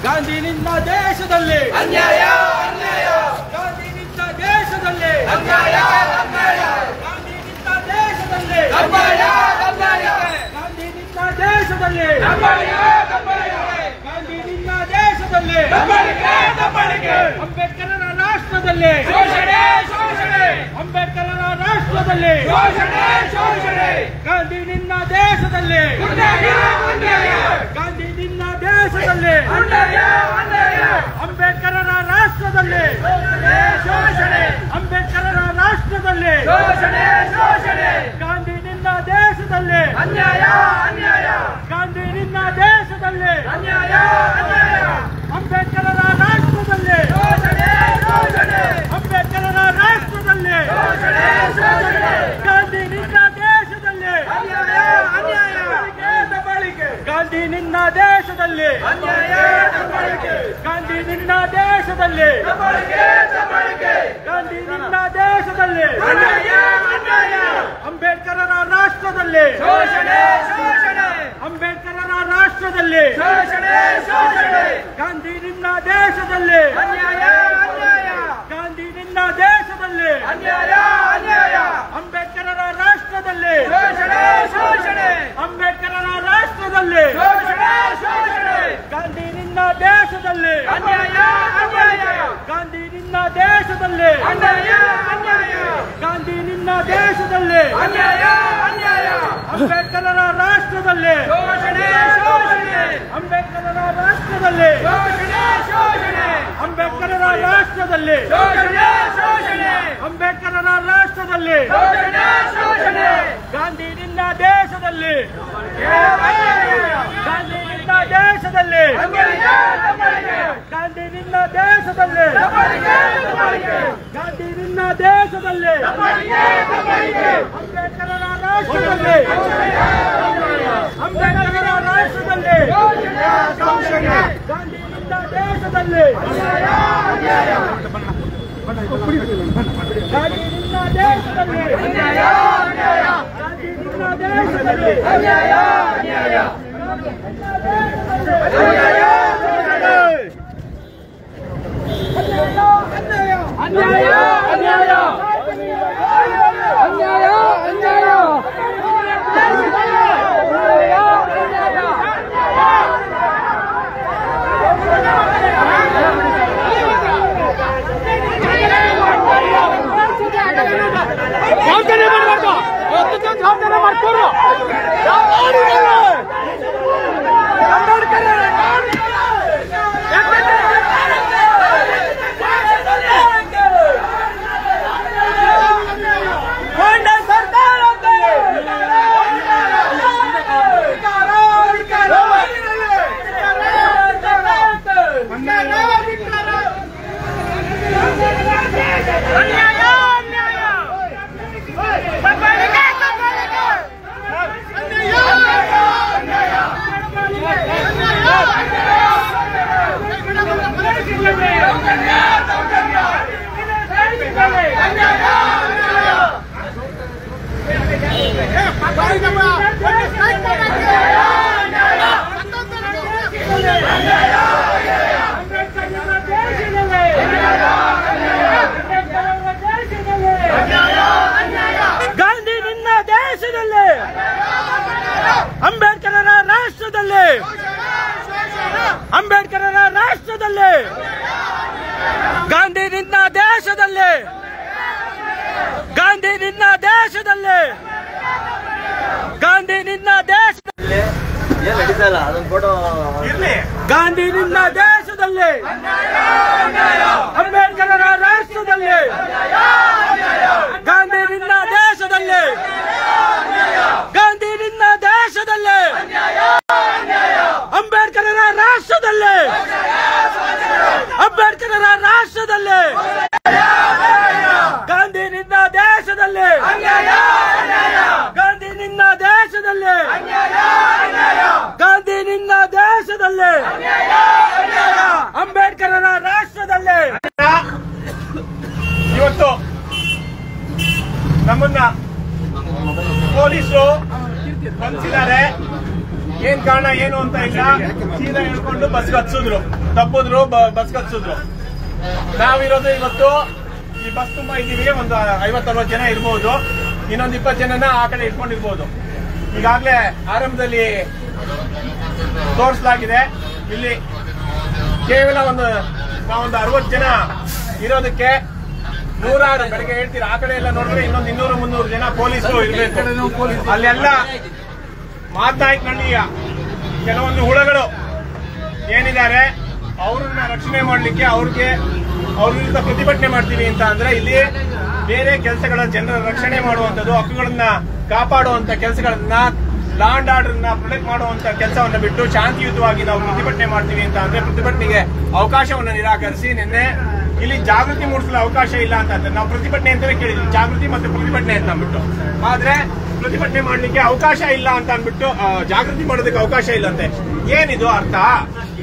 ಗಾಂಧಿ ನಿನ್ನ ದೇಶದಲ್ಲಿ ಅನ್ಯಾಯ ಅನ್ಯಾಯ, ಗಾಂಧಿ ನಿನ್ನ ದೇಶದಲ್ಲಿ ಅನ್ಯಾಯ ಅನ್ಯಾಯ, ಗಾಂಧಿ ನಿನ್ನ ದೇಶದಲ್ಲಿ ಅನ್ಯಾಯ ಅನ್ಯಾಯ, ಗಾಂಧಿ ನಿನ್ನ ದೇಶದಲ್ಲಿ ಅನ್ಯಾಯ ಅನ್ಯಾಯ, ಗಾಂಧಿ ನಿನ್ನ ದೇಶದಲ್ಲಿ ದಬ್ಬಾಳಿಕೆ ದಬ್ಬಾಳಿಕೆ, ಅಂಬೇಡ್ಕರರ ರಾಷ್ಟ್ರದಲ್ಲಿ ಶೋಷಣೆ ಶೋಷಣೆ, ಅಂಬೇಡ್ಕರರ ರಾಷ್ಟ್ರದಲ್ಲಿ ಶೋಷಣೆ ಶೋಷಣೆ, ಗಾಂಧಿ ನಿನ್ನ ದೇಶದಲ್ಲಿ ಅನ್ಯಾಯ ಅನ್ಯಾಯ, ಗಾಂಧಿ ನಿನ್ನ ದೇಶದಲ್ಲಿ ಅನ್ಯಾಯ ಅನ್ಯಾಯ, ಅಂಬೇಡ್ಕರರ ರಾಷ್ಟ್ರದಲ್ಲಿ ಶೋಷಣೆ ಶೋಷಣೆ, ಅಂಬೇಡ್ಕರರ ರಾಷ್ಟ್ರದಲ್ಲಿ ಶೋಷಣೆ ಶೋಷಣೆ, ಗಾಂಧಿ ನಿನ್ನ ದೇಶದಲ್ಲಿ ಅನ್ಯಾಯ ಅನ್ಯಾಯ, ಗಾಂಧಿ ನಿನ್ನ ದೇಶದಲ್ಲಿ ಅನ್ಯಾಯ ಅನ್ಯಾಯ, ಅಂಬೇಡ್ಕರರ ರಾಷ್ಟ್ರದಲ್ಲಿ ಶೋಷಣೆ ಶೋಷಣೆ, ಅಂಬೇಡ್ಕರರ ರಾಷ್ಟ್ರದಲ್ಲಿ ಶೋಷಣೆ ಶೋಷಣೆ, ಗಾಂಧಿ ನಿನ್ನ ದೇಶದಲ್ಲಿ ಅನ್ಯಾಯ ಅನ್ಯಾಯ, ದಬ್ಬಾಳಿಕೆ, ಗಾಂಧಿ ನಿನ್ನ ದೇಶದಲ್ಲಿ ಅನ್ಯಾಯ ದಬ್ಬಾಳಿಕೆ, ಗಾಂಧಿ ನಿನ್ನ ದೇಶದಲ್ಲಿ ದಬ್ಬಾಳಿಕೆ ದಬ್ಬಾಳಿಕೆ, ಗಾಂಧಿ ನಿನ್ನ ದೇಶದಲ್ಲಿ ಅನ್ಯಾಯ ಅನ್ಯಾಯ, ಅಂಬೇಡ್ಕರರ ರಾಷ್ಟ್ರದಲ್ಲಿ ಶೋಷಣೆ ಶೋಷಣೆ, ಅಂಬೇಡ್ಕರರ ರಾಷ್ಟ್ರದಲ್ಲಿ ಶೋಷಣೆ ಶೋಷಣೆ, ಗಾಂಧಿ ನಿನ್ನ ದೇಶದಲ್ಲಿ ಅನ್ಯಾಯ ಅನ್ಯಾಯ, ಗಾಂಧಿ ನಿನ್ನ ದೇಶದಲ್ಲಿ ಅನ್ಯಾಯ ಅನ್ಯಾಯ, ಅಂಬೇಡ್ಕರರ ರಾಷ್ಟ್ರದಲ್ಲಿ ಶೋಷಣೆ ಶೋಷಣೆ, ಅಂಬೇಡ್ಕರರ ರಾಷ್ಟ್ರದಲ್ಲಿ ಶೋಷಣೆ ಶೋಷಣೆ, ಗಾಂಧಿ ನಿನ್ನ ದೇಶದಲ್ಲಿ ಅನ್ಯಾಯ ಅನ್ಯಾಯ, ಗಾಂಧಿ ನಿನ್ನ ದೇಶದಲ್ಲಿ ಅನ್ಯಾಯ ಅನ್ಯಾಯ, ಗಾಂಧಿ ನಿನ್ನ ದೇಶದಲ್ಲಿ ಅನ್ಯಾಯ ಅನ್ಯಾಯ, ಅಂಬೇಡ್ಕರರ ರಾಷ್ಟ್ರದಲ್ಲಿ ಶೋಷಣೆ ಶೋಷಣೆ, ಅಂಬೇಡ್ಕರರ ರಾಷ್ಟ್ರದಲ್ಲಿ ಶೋಷಣೆ ಶೋಷಣೆ, ಅಂಬೇಡ್ಕರರ ರಾಷ್ಟ್ರದಲ್ಲಿ ಶೋಷಣೆ ಶೋಷಣೆ, ಅಂಬೇಡ್ಕರರ ರಾಷ್ಟ್ರದಲ್ಲಿ ಶೋಷಣೆ ಶೋಷಣೆ, ಗಾಂಧಿ ನಿನ್ನ ದೇಶದಲ್ಲಿ ಗಾಂಧಿ ನಿನ್ನ ದೇಶದಲ್ಲಿ ಗಾಂಧಿ ನಿನ್ನ ದೇಶದಲ್ಲಿ ಗಾಂಧಿ ನಿನ್ನ ದೇಶದಲ್ಲಿ ಅಂಬೇಡ್ಕರರ ರಾಷ್ಟ್ರದಲ್ಲಿ ಅಂಬೇಡ್ಕರರ ರಾಷ್ಟ್ರದಲ್ಲಿ ಗಾಂಧಿ ನಿನ್ನ ದೇಶದಲ್ಲಿ ಗಾಂಧಿ ನಿನ್ನ ದೇಶದಲ್ಲಿ ಗಾಂಧಿ ನಿನ್ನ ದೇಶದಲ್ಲಿ ಅನ್ಯಾಯ ಅನ್ಯಾಯ ಅನ್ಯಾಯ ಅನ್ಯಾಯ ಅನ್ಯಾಯ ಅನ್ಯಾಯ, ಜವಾಬ್ದಾರಿ ಮಾಡ್ಕೊಡು ಗಾಂಧಿ ನಿನ್ನ ದೇಶದಲ್ಲಿ ಅಂಬೇಡ್ಕರರ ರಾಷ್ಟ್ರದಲ್ಲಿ ಅಂಬೇಡ್ಕರರ ರಾಷ್ಟ್ರದಲ್ಲಿ ಗಾಂಧಿ ನಿನ್ನ ದೇಶದಲ್ಲಿ ಗಾಂಧಿ ನಿನ್ನ ದೇಶದಲ್ಲಿ ಗಾಂಧಿ ನಿನ್ನ ದೇಶದಲ್ಲಿ ಗಾಂಧಿ ನಿನ್ನ ದೇಶದಲ್ಲಿ ಅಂಬೇಡ್ಕರರ ರಾಷ್ಟ್ರದಲ್ಲಿ ಗಾಂಧಿ ನಿನ್ನ ದೇಶದಲ್ಲಿ ಗಾಂಧಿ ನಿನ್ನ ದೇಶದಲ್ಲಿ ಅಂಬೇಡ್ಕರರ ರಾಷ್ಟ್ರದಲ್ಲಿ ಅಂಬೇಡ್ಕರರ ರಾಷ್ಟ್ರದಲ್ಲಿ ಗಾಂಧಿ ನಿನ್ನ ದೇಶದಲ್ಲಿ ಗಾಂಧಿ ನಿನ್ನ ದೇಶದಲ್ಲಿ ಗಾಂಧಿ ನಿನ್ನ ದೇಶದಲ್ಲಿ ಅಂಬೇಡ್ಕರರ ರಾಷ್ಟ್ರದಲ್ಲಿ ಇವತ್ತು ನಮ್ಮನ್ನ ಪೊಲೀಸರು ಬಂಧಿಸಿದ್ದಾರೆ. ಏನ್ ಕಾರಣ ಏನು ಅಂತ ಇಲ್ಲ, ಸೀದಾ ಹೇಳ್ಕೊಂಡು ಬಸ್ ಹತ್ಸಿದ್ರು, ತಪ್ಪಿದ್ರು, ಬಸ್ ಹತ್ಸಿದ್ರು. ನಾವಿರೋದು ಇವತ್ತು ಈ ಬಸ್ ತುಂಬಾ ಇದೀವಿ, ಒಂದು 50-60 ಜನ ಇರ್ಬೋದು, ಇನ್ನೊಂದು 20 ಜನನ ಆ ಕಡೆ ಇಟ್ಕೊಂಡಿರ್ಬೋದು. ಈಗಾಗಲೇ ಆರಂಭದಲ್ಲಿ ತೋರಿಸಲಾಗಿದೆ. ಇಲ್ಲಿ ಕೇವಲ ನಾವೊಂದು 60 ಜನ ಇರೋದಕ್ಕೆ ನೂರಾರು, ಬೆಳಗ್ಗೆ ಹೇಳ್ತೀರಾ ಆ ಕಡೆ ಎಲ್ಲ ನೋಡಿದ್ರೆ ಇನ್ನೊಂದು 200-300 ಜನ ಪೊಲೀಸರು ಇರಬೇಕು. ಅಲ್ಲೆಲ್ಲ ಮಾತನಾಯ್ಕಳ್ಳಿಯ ಕೆಲವೊಂದು ಹುಳಗಳು ಏನಿದ್ದಾರೆ ಅವ್ರನ್ನ ರಕ್ಷಣೆ ಮಾಡ್ಲಿಕ್ಕೆ ಅವ್ರ ವಿರುದ್ಧ ಪ್ರತಿಭಟನೆ ಮಾಡ್ತೀವಿ ಅಂತ ಅಂದ್ರೆ ಇಲ್ಲಿ ಬೇರೆ ಕೆಲಸಗಳ ಜನರ ರಕ್ಷಣೆ ಮಾಡುವಂತದ್ದು, ಹಕ್ಕುಗಳನ್ನ ಕಾಪಾಡುವಂತ ಕೆಲಸಗಳನ್ನ, ಲಾ ಅಂಡ್ ಆರ್ಡರ್ ನ ಪ್ರೊಟೆಕ್ಟ್ ಮಾಡುವಂತ ಕೆಲಸವನ್ನ ಬಿಟ್ಟು ಶಾಂತಿಯುತವಾಗಿ ನಾವು ಪ್ರತಿಭಟನೆ ಮಾಡ್ತೀವಿ ಅಂತ ಅಂದ್ರೆ ಪ್ರತಿಭಟನೆಗೆ ಅವಕಾಶವನ್ನು ನಿರಾಕರಿಸಿ ನಿನ್ನೆ ಇಲ್ಲಿ ಜಾಗೃತಿ ಮೂಡಿಸಲು ಅವಕಾಶ ಇಲ್ಲ ಅಂತ ನಾವು ಪ್ರತಿಭಟನೆ ಅಂತಲೇ ಕೇಳಿದ್ವಿ, ಜಾಗೃತಿ ಮತ್ತು ಪ್ರತಿಭಟನೆ ಅಂತ ಅಂದ್ಬಿಟ್ಟು. ಆದ್ರೆ ಪ್ರತಿಭಟನೆ ಮಾಡ್ಲಿಕ್ಕೆ ಅವಕಾಶ ಇಲ್ಲ ಅಂತ ಅಂದ್ಬಿಟ್ಟು ಜಾಗೃತಿ ಮಾಡೋದಕ್ಕೆ ಅವಕಾಶ ಇಲ್ಲ ಅಂತೆ. ಏನಿದು ಅರ್ಥ?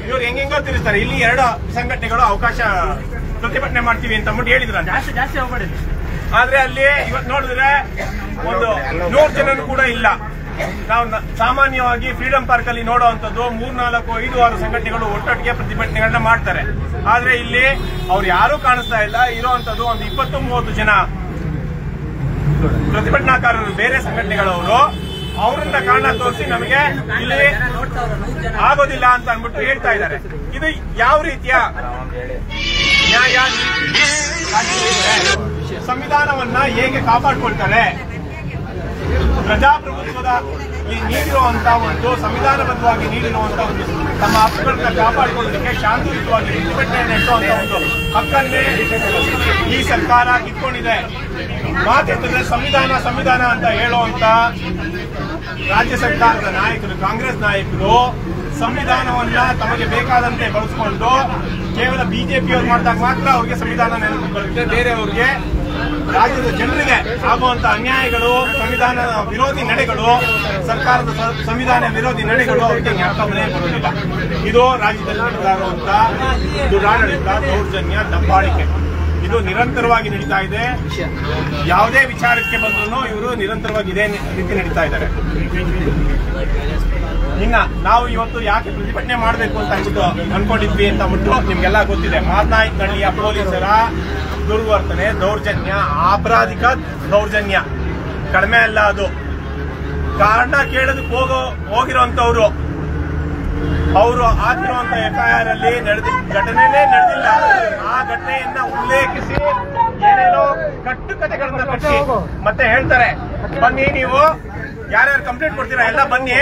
ಇವ್ರು ಹೆಂಗೆಂಗೋ ತಿರ್ಸ್ತಾರೆ. ಇಲ್ಲಿ 2 ಸಂಘಟನೆಗಳು ಅವಕಾಶ ಪ್ರತಿಭಟನೆ ಮಾಡ್ತೀವಿ ಅಂತ ಅಂದ್ಬಿಟ್ಟು ಹೇಳಿದ್ರು, ಜಾಸ್ತಿ ಹೋಗ್ಬಿಡಿದ್ರು. ಆದ್ರೆ ಅಲ್ಲಿ ಇವತ್ತು ನೋಡಿದ್ರೆ ಒಂದು 100 ಜನನು ಕೂಡ ಇಲ್ಲ. ನಾವು ಸಾಮಾನ್ಯವಾಗಿ ಫ್ರೀಡಂ ಪಾರ್ಕ್ ಅಲ್ಲಿ ನೋಡುವಂತದ್ದು 3-4-5-6 ಸಂಘಟನೆಗಳು ಒಟ್ಟೊಟ್ಟಿಗೆ ಪ್ರತಿಭಟನೆಗಳನ್ನ ಮಾಡ್ತಾರೆ. ಆದ್ರೆ ಇಲ್ಲಿ ಅವ್ರು ಯಾರು ಕಾಣಿಸ್ತಾ ಇಲ್ಲ. ಇರುವಂತದ್ದು ಒಂದು 20-30 ಜನ ಪ್ರತಿಭಟನಾಕಾರರು, ಬೇರೆ ಸಂಘಟನೆಗಳವರು. ಅವರನ್ನ ಕಾರಣ ತೋರಿಸಿ ನಮಗೆ ಇಲ್ಲಿ ಆಗೋದಿಲ್ಲ ಅಂತ ಅಂದ್ಬಿಟ್ಟು ಹೇಳ್ತಾ ಇದ್ದಾರೆ. ಇದು ಯಾವ ರೀತಿಯ ನ್ಯಾಯ? ಸಂವಿಧಾನವನ್ನ ಹೇಗೆ ಕಾಪಾಡ್ಕೊಳ್ತಾರೆ? ಪ್ರಜಾಪ್ರಭುತ್ವದ ನೀಡಿರುವಂತಹ ಒಂದು ಸಂವಿಧಾನಬದ್ಧವಾಗಿ ನೀಡಿರುವಂತಹ ಒಂದು ತಮ್ಮ ಹಕ್ಕುಗಳನ್ನ ಕಾಪಾಡಿಕೊಳ್ಳೋದಕ್ಕೆ ಶಾಂತಿಯುತವಾಗಿ ಪ್ರತಿಭಟನೆ ನಡೆಸುವಂತ ಒಂದು ಹಕ್ಕನ್ನೇ ಈ ಸರ್ಕಾರ ಇಟ್ಕೊಂಡಿದೆ. ಮಾತಿದ್ರೆ ಸಂವಿಧಾನ ಅಂತ ಹೇಳುವಂತ ರಾಜ್ಯ ಸರ್ಕಾರದ ನಾಯಕರು, ಕಾಂಗ್ರೆಸ್ ನಾಯಕರು ಸಂವಿಧಾನವನ್ನ ತಮಗೆ ಬೇಕಾದಂತೆ ಬಳಸಿಕೊಂಡು ಕೇವಲ ಬಿಜೆಪಿಯವರು ಮಾಡಿದಾಗ ಮಾತ್ರ ಅವ್ರಿಗೆ ಸಂವಿಧಾನ ನೆನಪು ಬರುತ್ತೆ. ಬೇರೆಯವ್ರಿಗೆ, ರಾಜ್ಯದ ಜನರಿಗೆ ಆಗುವಂತ ಅನ್ಯಾಯಗಳು, ಸಂವಿಧಾನ ವಿರೋಧಿ ನಡೆಗಳು, ಸರ್ಕಾರದ ಸಂವಿಧಾನ ವಿರೋಧಿ ನಡೆಗಳು ಅವರಿಗೆ ಜ್ಞಾಪಕನೇ ಬರುವುದಿಲ್ಲ. ಇದು ರಾಜ್ಯದಲ್ಲಿ ನಡೀತಾ ಇರುವಂತಹ ದುರಾಡಳಿತ, ದೌರ್ಜನ್ಯ, ದಬ್ಬಾಳಿಕೆ ಇದು ನಿರಂತರವಾಗಿ ನಡೀತಾ ಇದೆ. ಯಾವುದೇ ವಿಚಾರಕ್ಕೆ ಬಂದ್ರು ಇವರು ನಿರಂತರವಾಗಿ ಇದೇ ರೀತಿ ನಡೀತಾ ಇದ್ದಾರೆ. ಇನ್ನ ನಾವು ಇವತ್ತು ಯಾಕೆ ಪ್ರತಿಭಟನೆ ಮಾಡಬೇಕು ಅಂತ ಅನ್ಕೊಂಡಿದ್ವಿ ಅಂತ ಅಂದ್ಬಿಟ್ಟು ನಿಮ್ಗೆಲ್ಲ ಗೊತ್ತಿದೆ. ಮಾತನಾಯ್ಕಳ್ಳಿಯ ಪೊಲೀಸರ ದುರ್ವರ್ತನೆ, ದೌರ್ಜನ್ಯ, ಅಪರಾಧಿಕ ದೌರ್ಜನ್ಯ ಕಡಿಮೆ ಅಲ್ಲ. ಅದು ಕಾರಣ ಕೇಳೋದಕ್ಕೆ ಹೋಗಿರುವಂತವ್ರು ಅವರು ಹಾಕಿರುವಂತ FIR ಅಲ್ಲಿ ಘಟನೆನೇ ನಡೆದಿಲ್ಲ. ಆ ಘಟನೆಯನ್ನ ಉಲ್ಲೇಖಿಸಿ ಏನೇನೋ ಕಟ್ಟುಕತೆಗಳನ್ನ ಕಟ್ಟಿ ಮತ್ತೆ ಹೇಳ್ತಾರೆ, ಬನ್ನಿ ನೀವು ಯಾರ್ಯಾರು ಕಂಪ್ಲೇಂಟ್ ಕೊಡ್ತೀರಾ ಎಲ್ಲ ಬನ್ನಿ,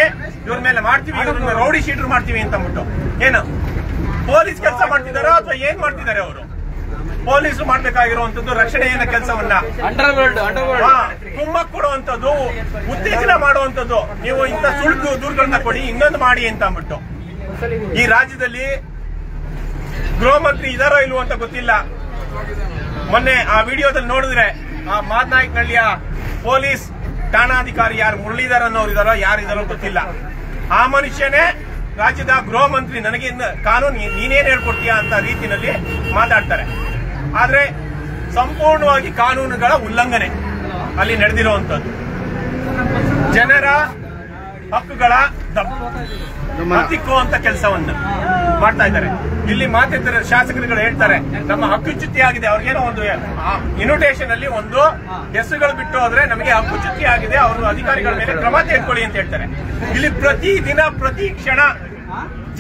ಇವ್ರ ಮೇಲೆ ಮಾಡ್ತೀವಿ, ಇವ್ರನ್ನ ರೌಡಿ ಶೀಟರ್ ಮಾಡ್ತೀವಿ ಅಂತ ಅಂದ್ಬಿಟ್ಟು. ಏನು ಪೊಲೀಸ್ ಕೆಲಸ ಮಾಡ್ತಿದಾರೋ ಅಥವಾ ಏನ್ ಮಾಡ್ತಿದ್ದಾರೆ ಅವರು? ಪೊಲೀಸರು ಮಾಡ್ಬೇಕಾಗಿರುವಂತದ್ದು ರಕ್ಷಣೆಯ ಕೆಲಸವನ್ನ ಕುಮ್ಮಕ್ ಕೊಡುವಂತದ್ದು, ಉತ್ತೇಜನ ಮಾಡುವಂತದ್ದು. ನೀವು ಇಂಥ ಸುಳ್ಳು ದೂರುಗಳನ್ನ ಕೊಡಿ, ಇನ್ನೊಂದು ಮಾಡಿ ಅಂತ ಅಂದ್ಬಿಟ್ಟು. ಈ ರಾಜ್ಯದಲ್ಲಿ ಗೃಹ ಮಂತ್ರಿ ಇದಾರೋ ಇಲ್ವೋ ಅಂತ ಗೊತ್ತಿಲ್ಲ. ಮೊನ್ನೆ ಆ ವಿಡಿಯೋದಲ್ಲಿ ನೋಡಿದ್ರೆ ಆ ಮಾತನಾಯ್ಕಳ್ಳಿಯ ಪೊಲೀಸ್ ಠಾಣಾಧಿಕಾರಿ ಯಾರು ಮುರಳೀಧರ್ ಅನ್ನೋರು ಇದಾರೋ ಯಾರಿದಾರೋ ಗೊತ್ತಿಲ್ಲ. ಆ ಮನುಷ್ಯನೇ ರಾಜ್ಯದ ಗೃಹ ಮಂತ್ರಿ, ನನಗೆ ಕಾನೂನು ನೀನೇನ್ ಹೇಳ್ಕೊಡ್ತೀಯಾ ಅಂತ ರೀತಿಯಲ್ಲಿ ಮಾತಾಡ್ತಾರೆ. ಆದ್ರೆ ಸಂಪೂರ್ಣವಾಗಿ ಕಾನೂನುಗಳ ಉಲ್ಲಂಘನೆ ಅಲ್ಲಿ ನಡೆದಿರುವಂತದ್ದು. ಜನರ ಹಕ್ಕುಗಳ ಹತ್ತಿಕ್ಕುವಂತ ಕೆಲಸವನ್ನು ಮಾಡ್ತಾ ಇದ್ದಾರೆ. ಇಲ್ಲಿ ಮಾತಿದ್ದಾರೆ, ಶಾಸಕರುಗಳು ಹೇಳ್ತಾರೆ ನಮ್ಮ ಹಕ್ಕುಚ್ಯುತಿ ಆಗಿದೆ. ಅವ್ರಿಗೇನೋ ಒಂದು ಇನ್ವಿಟೇಷನ್ ಅಲ್ಲಿ ಒಂದು ಹೆಸರುಗಳು ಬಿಟ್ಟು ಹೋದ್ರೆ ನಮಗೆ ಹಕ್ಕುಚ್ಯುತಿ ಆಗಿದೆ, ಅವರು ಅಧಿಕಾರಿಗಳ ಮೇಲೆ ಕ್ರಮ ತೆಗೆದುಕೊಳ್ಳಿ ಅಂತ ಹೇಳ್ತಾರೆ. ಇಲ್ಲಿ ಪ್ರತಿ ದಿನ ಪ್ರತಿ ಕ್ಷಣ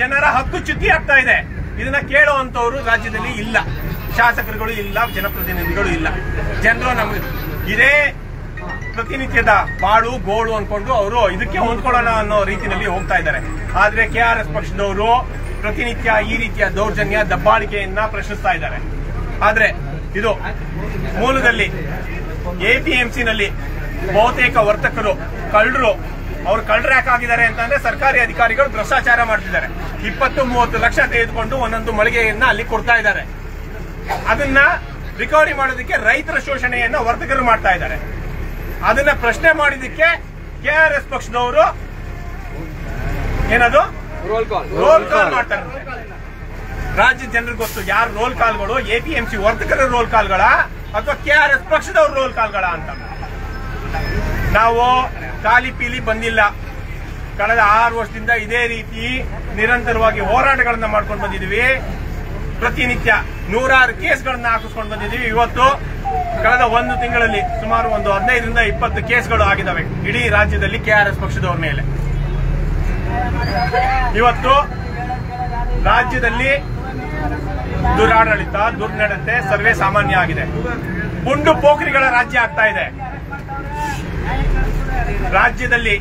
ಜನರ ಹಕ್ಕುಚ್ಯುತಿ ಆಗ್ತಾ ಇದೆ. ಇದನ್ನ ಕೇಳುವಂತವರು ರಾಜ್ಯದಲ್ಲಿ ಇಲ್ಲ, ಶಾಸಕರುಗಳು ಇಲ್ಲ, ಜನಪ್ರತಿನಿಧಿಗಳು ಇಲ್ಲ. ಜನರು ನಮಗೆ ಇದೇ ಪ್ರತಿನಿತ್ಯದ ಬಾಳು ಗೋಳು ಅನ್ಕೊಂಡು ಅವರು ಇದಕ್ಕೆ ಹೊಂದ್ಕೊಳ್ಳೋಣ ಅನ್ನೋ ರೀತಿಯಲ್ಲಿ ಹೋಗ್ತಾ ಇದ್ದಾರೆ. ಆದ್ರೆ KRS ಪಕ್ಷದವರು ಪ್ರತಿನಿತ್ಯ ಈ ರೀತಿಯ ದೌರ್ಜನ್ಯ, ದಬ್ಬಾಳಿಕೆಯನ್ನ ಪ್ರಶ್ನಿಸ್ತಾ ಇದ್ದಾರೆ. ಆದ್ರೆ ಇದು ಮೂಲದಲ್ಲಿ APMC ನಲ್ಲಿ ಬಹುತೇಕ ವರ್ತಕರು ಕಳ್ಳರು, ಅವ್ರು ಕಳ್ಳರು ಯಾಕಾಗಿದ್ದಾರೆ ಅಂತಂದ್ರೆ ಸರ್ಕಾರಿ ಅಧಿಕಾರಿಗಳು ಭ್ರಷ್ಟಾಚಾರ ಮಾಡ್ತಿದ್ದಾರೆ. 20-30 ಲಕ್ಷ ತೆಗೆದುಕೊಂಡು ಒಂದೊಂದು ಮಳಿಗೆಯನ್ನ ಅಲ್ಲಿ ಕೊಡ್ತಾ ಇದ್ದಾರೆ. ಅದನ್ನ ರಿಕವರಿ ಮಾಡೋದಕ್ಕೆ ರೈತರ ಶೋಷಣೆಯನ್ನ ವರ್ತಕರು ಮಾಡ್ತಾ ಇದ್ದಾರೆ. ಅದನ್ನ ಪ್ರಶ್ನೆ ಮಾಡಿದಕ್ಕೆ KRS ಪಕ್ಷದವರು ಏನದು ರೋಲ್ ಕಾಲ್ ಮಾಡ್ತಾರೆ. ರಾಜ್ಯ ಜನರಿಗೆ ಗೊತ್ತು ಯಾರು ರೋಲ್ ಕಾಲ್ಗಳು, APMC ವರ್ತಕರ ರೋಲ್ ಕಾಲ್ಗಳ ಅಥವಾ KRS ಪಕ್ಷದವ್ರ ರೋಲ್ ಕಾಲ್ಗಳ ಅಂತ. ನಾವು ಖಾಲಿ ಪೀಲಿ ಬಂದಿಲ್ಲ. ಕಳೆದ 6 ವರ್ಷದಿಂದ ಇದೇ ರೀತಿ ನಿರಂತರವಾಗಿ ಹೋರಾಟಗಳನ್ನ ಮಾಡ್ಕೊಂಡು ಬಂದಿದ್ದೀವಿ. ಪ್ರತಿನಿತ್ಯ 100 ಕೇಸ್ಗಳನ್ನ ಹಾಕಿಸ್ಕೊಂಡು ಬಂದಿದ್ದೀವಿ. ಇವತ್ತು ಕಳೆದ 1 ತಿಂಗಳಲ್ಲಿ ಸುಮಾರು 15ರಿಂದ 20 ಕೇಸ್ಗಳು ಆಗಿದ್ದಾವೆ ಇಡೀ ರಾಜ್ಯದಲ್ಲಿ ಕೆಆರ್ಎಸ್ ಪಕ್ಷದವ್ರ ಮೇಲೆ. ಇವತ್ತು ರಾಜ್ಯದಲ್ಲಿ ದುರಾಡಳಿತ, ದುರ್ನಡತೆ ಸರ್ವೇ ಸಾಮಾನ್ಯ ಆಗಿದೆ. ಗುಂಡು ಪೋಖರಿಗಳ ರಾಜ್ಯ ಆಗ್ತಾ ಇದೆ. ರಾಜ್ಯದಲ್ಲಿ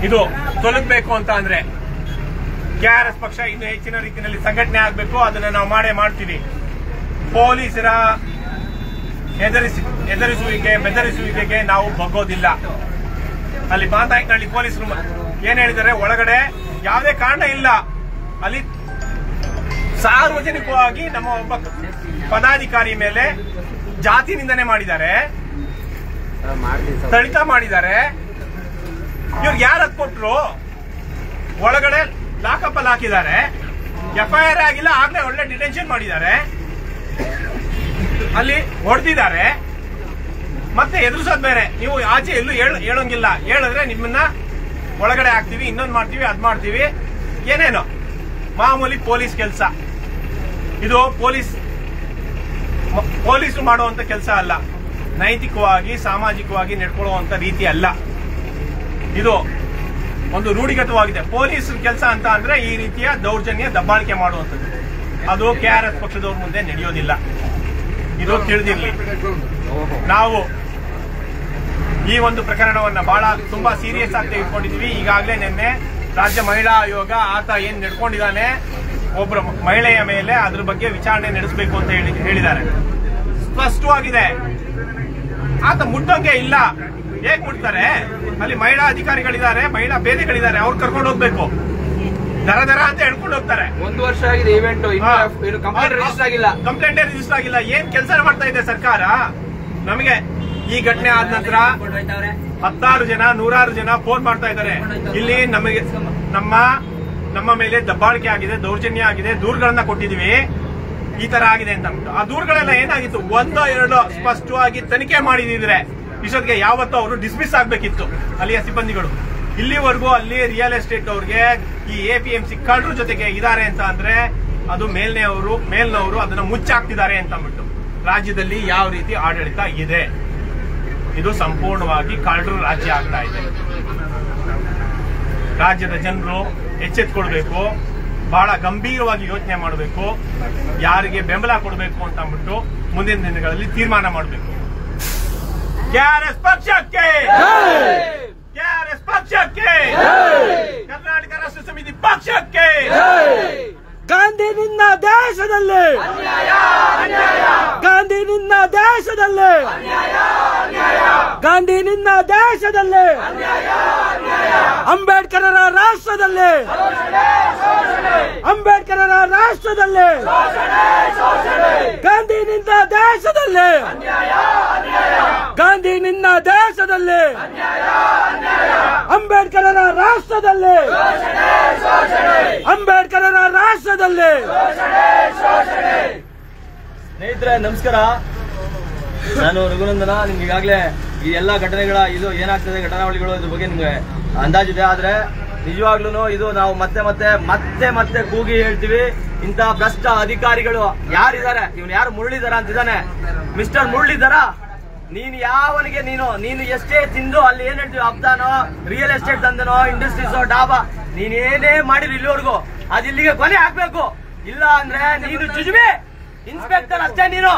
ಇದು ತೊಲಗಬೇಕು ಅಂತ ಅಂದ್ರೆ ಕೆಆರ್ಎಸ್ ಪಕ್ಷ ಇನ್ನು ಹೆಚ್ಚಿನ ರೀತಿಯಲ್ಲಿ ಸಂಘಟನೆ ಆಗಬೇಕು. ಅದನ್ನ ನಾವು ಮಾಡೇ ಮಾಡ್ತೀವಿ. ಪೊಲೀಸರ ಎದುರಿಸುವಿಕೆ, ಬೆದರಿಸುವಿಕೆಗೆ ನಾವು ಬಗ್ಗೋದಿಲ್ಲ. ಅಲ್ಲಿ ಮಾತಾಯ್ನಲ್ಲಿ ಪೊಲೀಸರು ಏನ್ ಹೇಳಿದ್ದಾರೆ, ಒಳಗಡೆ ಯಾವುದೇ ಕಾರಣ ಇಲ್ಲ. ಅಲ್ಲಿ ಸಾರ್ವಜನಿಕವಾಗಿ ನಮ್ಮ ಒಬ್ಬ ಪದಾಧಿಕಾರಿ ಮೇಲೆ ಜಾತಿ ನಿಂದನೆ ಮಾಡಿದ್ದಾರೆ, ಥಳಿತ ಮಾಡಿದ್ದಾರೆ. ಇವ್ರಿಗೆ ಯಾರು ಕೊಟ್ರು? ಒಳಗಡೆ ಲಾಕಪ್ ಅಲ್ಲಿ ಹಾಕಿದ್ದಾರೆ. ಎಫ್ಐಆರ್ ಆಗಿಲ್ಲ, ಆಗ್ಲೇ ಒಳ್ಳೆ ಡಿಟೆನ್ಷನ್ ಮಾಡಿದ್ದಾರೆ. ಅಲ್ಲಿ ಹೊಡೆದಿದ್ದಾರೆ. ಮತ್ತೆ ಎದುರಿಸೋದ್ ಬೇರೆ. ನೀವು ಆಚೆ ಎಲ್ಲೂ ಹೇಳೋಂಗಿಲ್ಲ. ಹೇಳಿದ್ರೆ ನಿಮ್ಮನ್ನ ಒಳಗಡೆ ಹಾಕ್ತಿವಿ, ಇನ್ನೊಂದು ಮಾಡ್ತೀವಿ, ಅದ್ ಮಾಡ್ತೀವಿ, ಏನೇನೋ ಮಾಮೂಲಿ ಪೊಲೀಸ್ ಕೆಲಸ. ಇದು ಪೊಲೀಸರು ಮಾಡುವಂತ ಕೆಲಸ ಅಲ್ಲ. ನೈತಿಕವಾಗಿ, ಸಾಮಾಜಿಕವಾಗಿ ನಡ್ಕೊಳ್ಳುವಂತ ರೀತಿ ಅಲ್ಲ. ಇದು ಒಂದು ರೂಢಿಗತವಾಗಿದೆ. ಪೊಲೀಸರ ಕೆಲಸ ಅಂತ ಅಂದ್ರೆ ಈ ರೀತಿಯ ದೌರ್ಜನ್ಯ, ದಬ್ಬಾಳಿಕೆ ಮಾಡುವಂಥದ್ದು. ಅದು ಕೆಆರ್ಎಸ್ ಪಕ್ಷದವ್ರ ಮುಂದೆ ನಡೆಯೋದಿಲ್ಲ. ಇದು ತಿಳಿದಿರಲಿ. ನಾವು ಈ ಒಂದು ಪ್ರಕರಣವನ್ನ ತುಂಬಾ ಸೀರಿಯಸ್ ಆಗಿ ತೆಗೆದುಕೊಂಡಿದ್ವಿ. ಈಗಾಗಲೇ ನಿನ್ನೆ ರಾಜ್ಯ ಮಹಿಳಾ ಆಯೋಗ ಆತ ಏನ್ ನಡ್ಕೊಂಡಿದ್ದಾನೆ, ಒಬ್ಬರು ಮಹಿಳೆಯ ಮೇಲೆ ಅದ್ರ ಬಗ್ಗೆ ವಿಚಾರಣೆ ನಡೆಸಬೇಕು ಅಂತ ಹೇಳಿದ್ದಾರೆ. ಸ್ಪಷ್ಟವಾಗಿದೆ. ಆತ ಮುಟ್ಟೋಂಗೆ ಇಲ್ಲ. ಹೇಗ್ ಮುಟ್ತಾರೆ? ಅಲ್ಲಿ ಮಹಿಳಾ ಅಧಿಕಾರಿಗಳಿದ್ದಾರೆ, ಮಹಿಳಾ ಬೇದೆಗಳಿದ್ದಾರೆ, ಅವ್ರು ಕರ್ಕೊಂಡು ಹೋಗ್ಬೇಕು. ದರ ಅಂತ ಹೇಳ್ಕೊಂಡು ಹೋಗ್ತಾರೆ. 1 ವರ್ಷ ಆಗಿದೆ ಇವೆಂಟ್, ಕಂಪ್ಲೇಂಟ್ ರಿಜಿಸ್ಟರ್ ಆಗಿಲ್ಲ. ಏನ್ ಕೆಲಸ ಮಾಡ್ತಾ ಇದೆ ಸರ್ಕಾರ? ನಮಗೆ ಈ ಘಟನೆ ಆದ ನಂತರ 10 ಜನ, 100 ಜನ ಫೋನ್ ಮಾಡ್ತಾ ಇದ್ದಾರೆ. ಇಲ್ಲಿ ನಮಗೆ ನಮ್ಮ ಮೇಲೆ ದಬ್ಬಾಳಿಕೆ ಆಗಿದೆ, ದೌರ್ಜನ್ಯ ಆಗಿದೆ, ದೂರುಗಳನ್ನ ಕೊಟ್ಟಿದೀವಿ, ಈ ತರ ಆಗಿದೆ ಅಂತ ಅಂದ್ಬಿಟ್ಟು. ಆ ದೂರುಗಳೆಲ್ಲ ಏನಾಗಿತ್ತು? 1-2 ಸ್ಪಷ್ಟವಾಗಿ ತನಿಖೆ ಮಾಡಿದಿದ್ರೆ ಇಷ್ಟೊತ್ತಿಗೆ ಯಾವತ್ತೂ ಅವರು ಡಿಸ್ಮಿಸ್ ಆಗ್ಬೇಕಿತ್ತು ಅಲ್ಲಿಯ ಸಿಬ್ಬಂದಿಗಳು. ಇಲ್ಲಿವರೆಗೂ ಅಲ್ಲಿ ರಿಯಲ್ ಎಸ್ಟೇಟ್ ಅವ್ರಿಗೆ ಈ APMC ಕಳ್ಳರ ಜೊತೆಗೆ ಇದ್ದಾರೆ ಅಂತ ಅಂದ್ರೆ ಅದು ಮೇಲ್ನವರು ಅದನ್ನ ಮುಚ್ಚಾಕ್ತಿದ್ದಾರೆ ಅಂತ ಅಂದ್ಬಿಟ್ಟು. ರಾಜ್ಯದಲ್ಲಿ ಯಾವ ರೀತಿ ಆಡಳಿತ ಇದೆ? ಇದು ಸಂಪೂರ್ಣವಾಗಿ ಕಳ್ಳರ ರಾಜ್ಯ ಆಗ್ತಾ ಇದೆ. ರಾಜ್ಯದ ಜನರು ಎಚ್ಚೆತ್ಕೊಳ್ಬೇಕು, ಬಹಳ ಗಂಭೀರವಾಗಿ ಯೋಚನೆ ಮಾಡಬೇಕು, ಯಾರಿಗೆ ಬೆಂಬಲ ಕೊಡಬೇಕು ಅಂತ ಅಂದ್ಬಿಟ್ಟು ಮುಂದಿನ ದಿನಗಳಲ್ಲಿ ತೀರ್ಮಾನ ಮಾಡಬೇಕು. ಕೆಆರ್ಎಸ್ ಪಕ್ಷಕ್ಕೆ, ಕೆಆರ್ಎಸ್ ಪಕ್ಷಕ್ಕೆ, ಕರ್ನಾಟಕ ರಾಷ್ಟ್ರ ಸಮಿತಿ ಪಕ್ಷಕ್ಕೆ. ಗಾಂಧಿ ನಿನ್ನ ದೇಶದಲ್ಲಿ, ಗಾಂಧಿ ನಿನ್ನ ದೇಶದಲ್ಲಿ, ಗಾಂಧಿ ನಿನ್ನ ದೇಶದಲ್ಲಿ, ಅಂಬೇಡ್ಕರರ ರಾಷ್ಟ್ರದಲ್ಲಿ, ಅಂಬೇಡ್ಕರರ ರಾಷ್ಟ್ರದಲ್ಲಿ, ಗಾಂಧಿ ನಿನ್ನ ದೇಶದಲ್ಲಿ, ಗಾಂಧಿ ನಿನ್ನ ದೇಶದಲ್ಲಿ, ಅಂಬೇಡ್ಕರರ ರಾಷ್ಟ್ರದಲ್ಲಿ, ಅಂಬೇಡ್ಕರರ ರಾಷ್ಟ್ರದಲ್ಲಿ. ಸ್ನೇಹಿತರೆ ನಮಸ್ಕಾರ, ನಾನು ರಘುನಂದನ. ನಿಮ್ಗೆ ಈಗಾಗಲೇ ಈ ಎಲ್ಲಾ ಘಟನೆಗಳ ಇದು ಏನಾಗ್ತದೆ, ಘಟನಾವಳಿಗಳು ಇದ್ರ ಬಗ್ಗೆ ನಿಮ್ಗೆ ಅಂದಾಜಿದೆ. ಆದ್ರೆ ನಿಜವಾಗ್ಲೂ ಇದು ನಾವು ಮತ್ತೆ ಕೂಗಿ ಹೇಳ್ತೀವಿ. ಇಂತಹ ಭ್ರಷ್ಟ ಅಧಿಕಾರಿಗಳು ಯಾರಿದ್ದಾರೆ, ಇವನು ಯಾರು ಮುರಳೀಧರ ಅಂತಿದ್ದಾನೆ, ಮಿಸ್ಟರ್ ಮುರಳೀಧರ, ನೀನು ಯಾವನಿಗೆ ನೀನು ಎಷ್ಟೇ ತಿಂದು ಅಲ್ಲಿ ಏನ್ ಹೇಳ್ತೀವಿ, ಅಬ್ದಾನೋ, ರಿಯಲ್ ಎಸ್ಟೇಟ್ ದಂಧನೋ, ಇಂಡಸ್ಟ್ರೀಸೋ, ಡಾಬಾ, ನೀನೇನೇ ಮಾಡಿದ್ರು ಇಲ್ಲಿವರೆಗೂ ಅದು ಇಲ್ಲಿಗೆ ಕೊನೆ ಹಾಕ್ಬೇಕು. ಇಲ್ಲ ಅಂದ್ರೆ ನೀನು ಜುಜುಬಿ ಇನ್ಸ್ಪೆಕ್ಟರ್ ಅಷ್ಟೇ. ನೀನು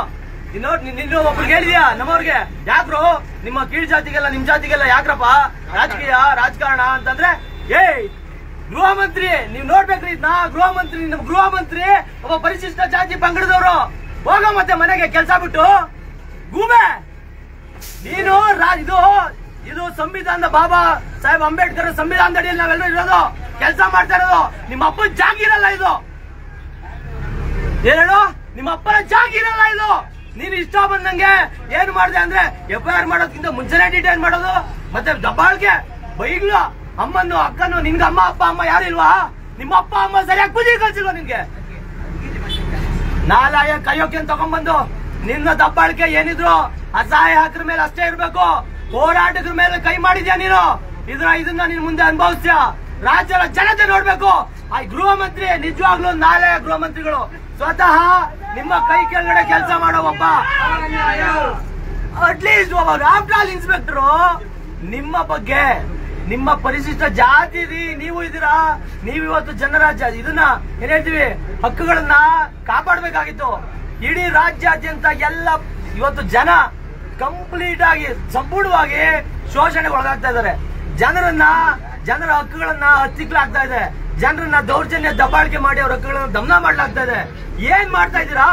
ಒಬ್ರಿಗೆ ಹೇಳಿದ್ಯಾ ನಮ್ಮವ್ರಿಗೆ, ಯಾಕ್ರು ನಿಮ್ಮ ಕೀಳ್ ಜಾತಿಗೆಲ್ಲ ನಿಮ್ ಜಾತಿಗೆಲ್ಲ ಯಾಕ್ರಪ್ಪ ರಾಜಕಾರಣ ಅಂತಂದ್ರೆ, ಗೃಹ ಮಂತ್ರಿ ನೀವ್ ನೋಡ್ಬೇಕ್ರಿ, ಗೃಹ ಮಂತ್ರಿ, ನಮ್ಮ ಗೃಹ ಮಂತ್ರಿ ಒಬ್ಬ ಪರಿಶಿಷ್ಟ ಜಾತಿ ಪಂಗಡದವರು. ಹೋಗ ಮತ್ತೆ ಮನೆಗೆ ಕೆಲಸ ಬಿಟ್ಟು ಗೂಬೆ ನೀನು. ಇದು ಸಂವಿಧಾನದ ಬಾಬಾ ಸಾಹೇಬ್ ಅಂಬೇಡ್ಕರ್ ಸಂವಿಧಾನದ ಅಡಿಯಲ್ಲಿ ನಾವೆಲ್ಲರೂ ಇರೋದು, ಕೆಲಸ ಮಾಡ್ತಾ ಇರೋದು. ನಿಮ್ಮ ಅಪ್ಪನ ಜಾಗೀರಲ್ಲ ಇದು, ಏನೇಳು ನಿಮ್ಮ ಅಪ್ಪನ ಜಾಗೀರಲ್ಲ ಇದು. ನೀನು ಇಷ್ಟ ಬಂದಂಗೆ ಏನ್ ಮಾಡಿದೆ ಅಂದ್ರೆ FIR ಮಾಡೋದಕ್ಕಿಂತ ಮುಂಚೆನೆ ಡಿಟೈನ್ ಮಾಡೋದು, ಮತ್ತೆ ದಬ್ಬಾಳಿಕೆ, ಬೈಗ್ಲು, ಅಮ್ಮನ್ನು ಅಕ್ಕನು. ನಿನ್ಗೆ ಅಪ್ಪ ಅಮ್ಮ ಯಾರು ಇಲ್ವಾ? ನಿಮ್ಮ ಅಪ್ಪ ಅಮ್ಮ ಸರಿಯಾಗಿ ಬುದ್ಧಿ ಕಲ್ಸಿಲ್ವಾ ನಿನ್ಗೆ? ನಾಲಾಯ ಕೈಯೋಕೆ ತಗೊಂಡ್ಬಂದು ನಿನ್ನ ದಬ್ಬಾಳಿಕೆ ಏನಿದ್ರು ಅಸಹಾಯ ಹಾಕ್ರ ಮೇಲೆ ಅಷ್ಟೇ ಇರ್ಬೇಕು. ಹೋರಾಟದ ಮೇಲೆ ಕೈ ಮಾಡಿದ್ಯಾ ನೀನು. ಇದನ್ನ ನೀನ್ ಮುಂದೆ ಅನುಭವಿಸ್ತೀಯ. ರಾಜ್ಯದ ಜನತೆ ನೋಡ್ಬೇಕು. ಆ ಗೃಹ ಮಂತ್ರಿ ನಿಜವಾಗ್ಲೂ ನಾಳೆ ಗೃಹ ಮಂತ್ರಿಗಳು ಸ್ವತಃ ನಿಮ್ಮ ಕೈ ಕೆಳಗಡೆ ಕೆಲಸ ಮಾಡೋ ಒಬ್ಬ ಅಟ್ಲೀಸ್ಟ್ ಒಬ್ಬ ಆಫ್ಟರ್ ಇನ್ಸ್ಪೆಕ್ಟರ್ ನಿಮ್ಮ ಬಗ್ಗೆ, ನಿಮ್ಮ ಪರಿಶಿಷ್ಟ ಜಾತಿ ನೀವು ಇದೀರಾ, ನೀವು ಇವತ್ತು ಜನರ ಇದನ್ನ ಏನ್ ಹೇಳ್ತೀವಿ ಹಕ್ಕುಗಳನ್ನ ಕಾಪಾಡಬೇಕಾಗಿತ್ತು. ಇಡೀ ರಾಜ್ಯಾದ್ಯಂತ ಎಲ್ಲ ಇವತ್ತು ಜನ ಕಂಪ್ಲೀಟ್ ಆಗಿ ಸಂಪೂರ್ಣವಾಗಿ ಶೋಷಣೆಗೆ ಒಳಗಾಗ್ತಾ ಇದ್ದಾರೆ. ಜನರ ಹಕ್ಕುಗಳನ್ನ ಹತ್ತಿಕ್ಲಾಗ್ತಾ ಇದೆ. ಜನರನ್ನ ದೌರ್ಜನ್ಯ ದಬ್ಬಾಳಿಕೆ ಮಾಡಿ ಅವ್ರ ಹಕ್ಕುಗಳನ್ನ ದಮನ ಮಾಡ್ಲಾಗ್ತಾ ಇದೆ. ಏನ್ ಮಾಡ್ತಾ ಇದ್ದೀರಾ?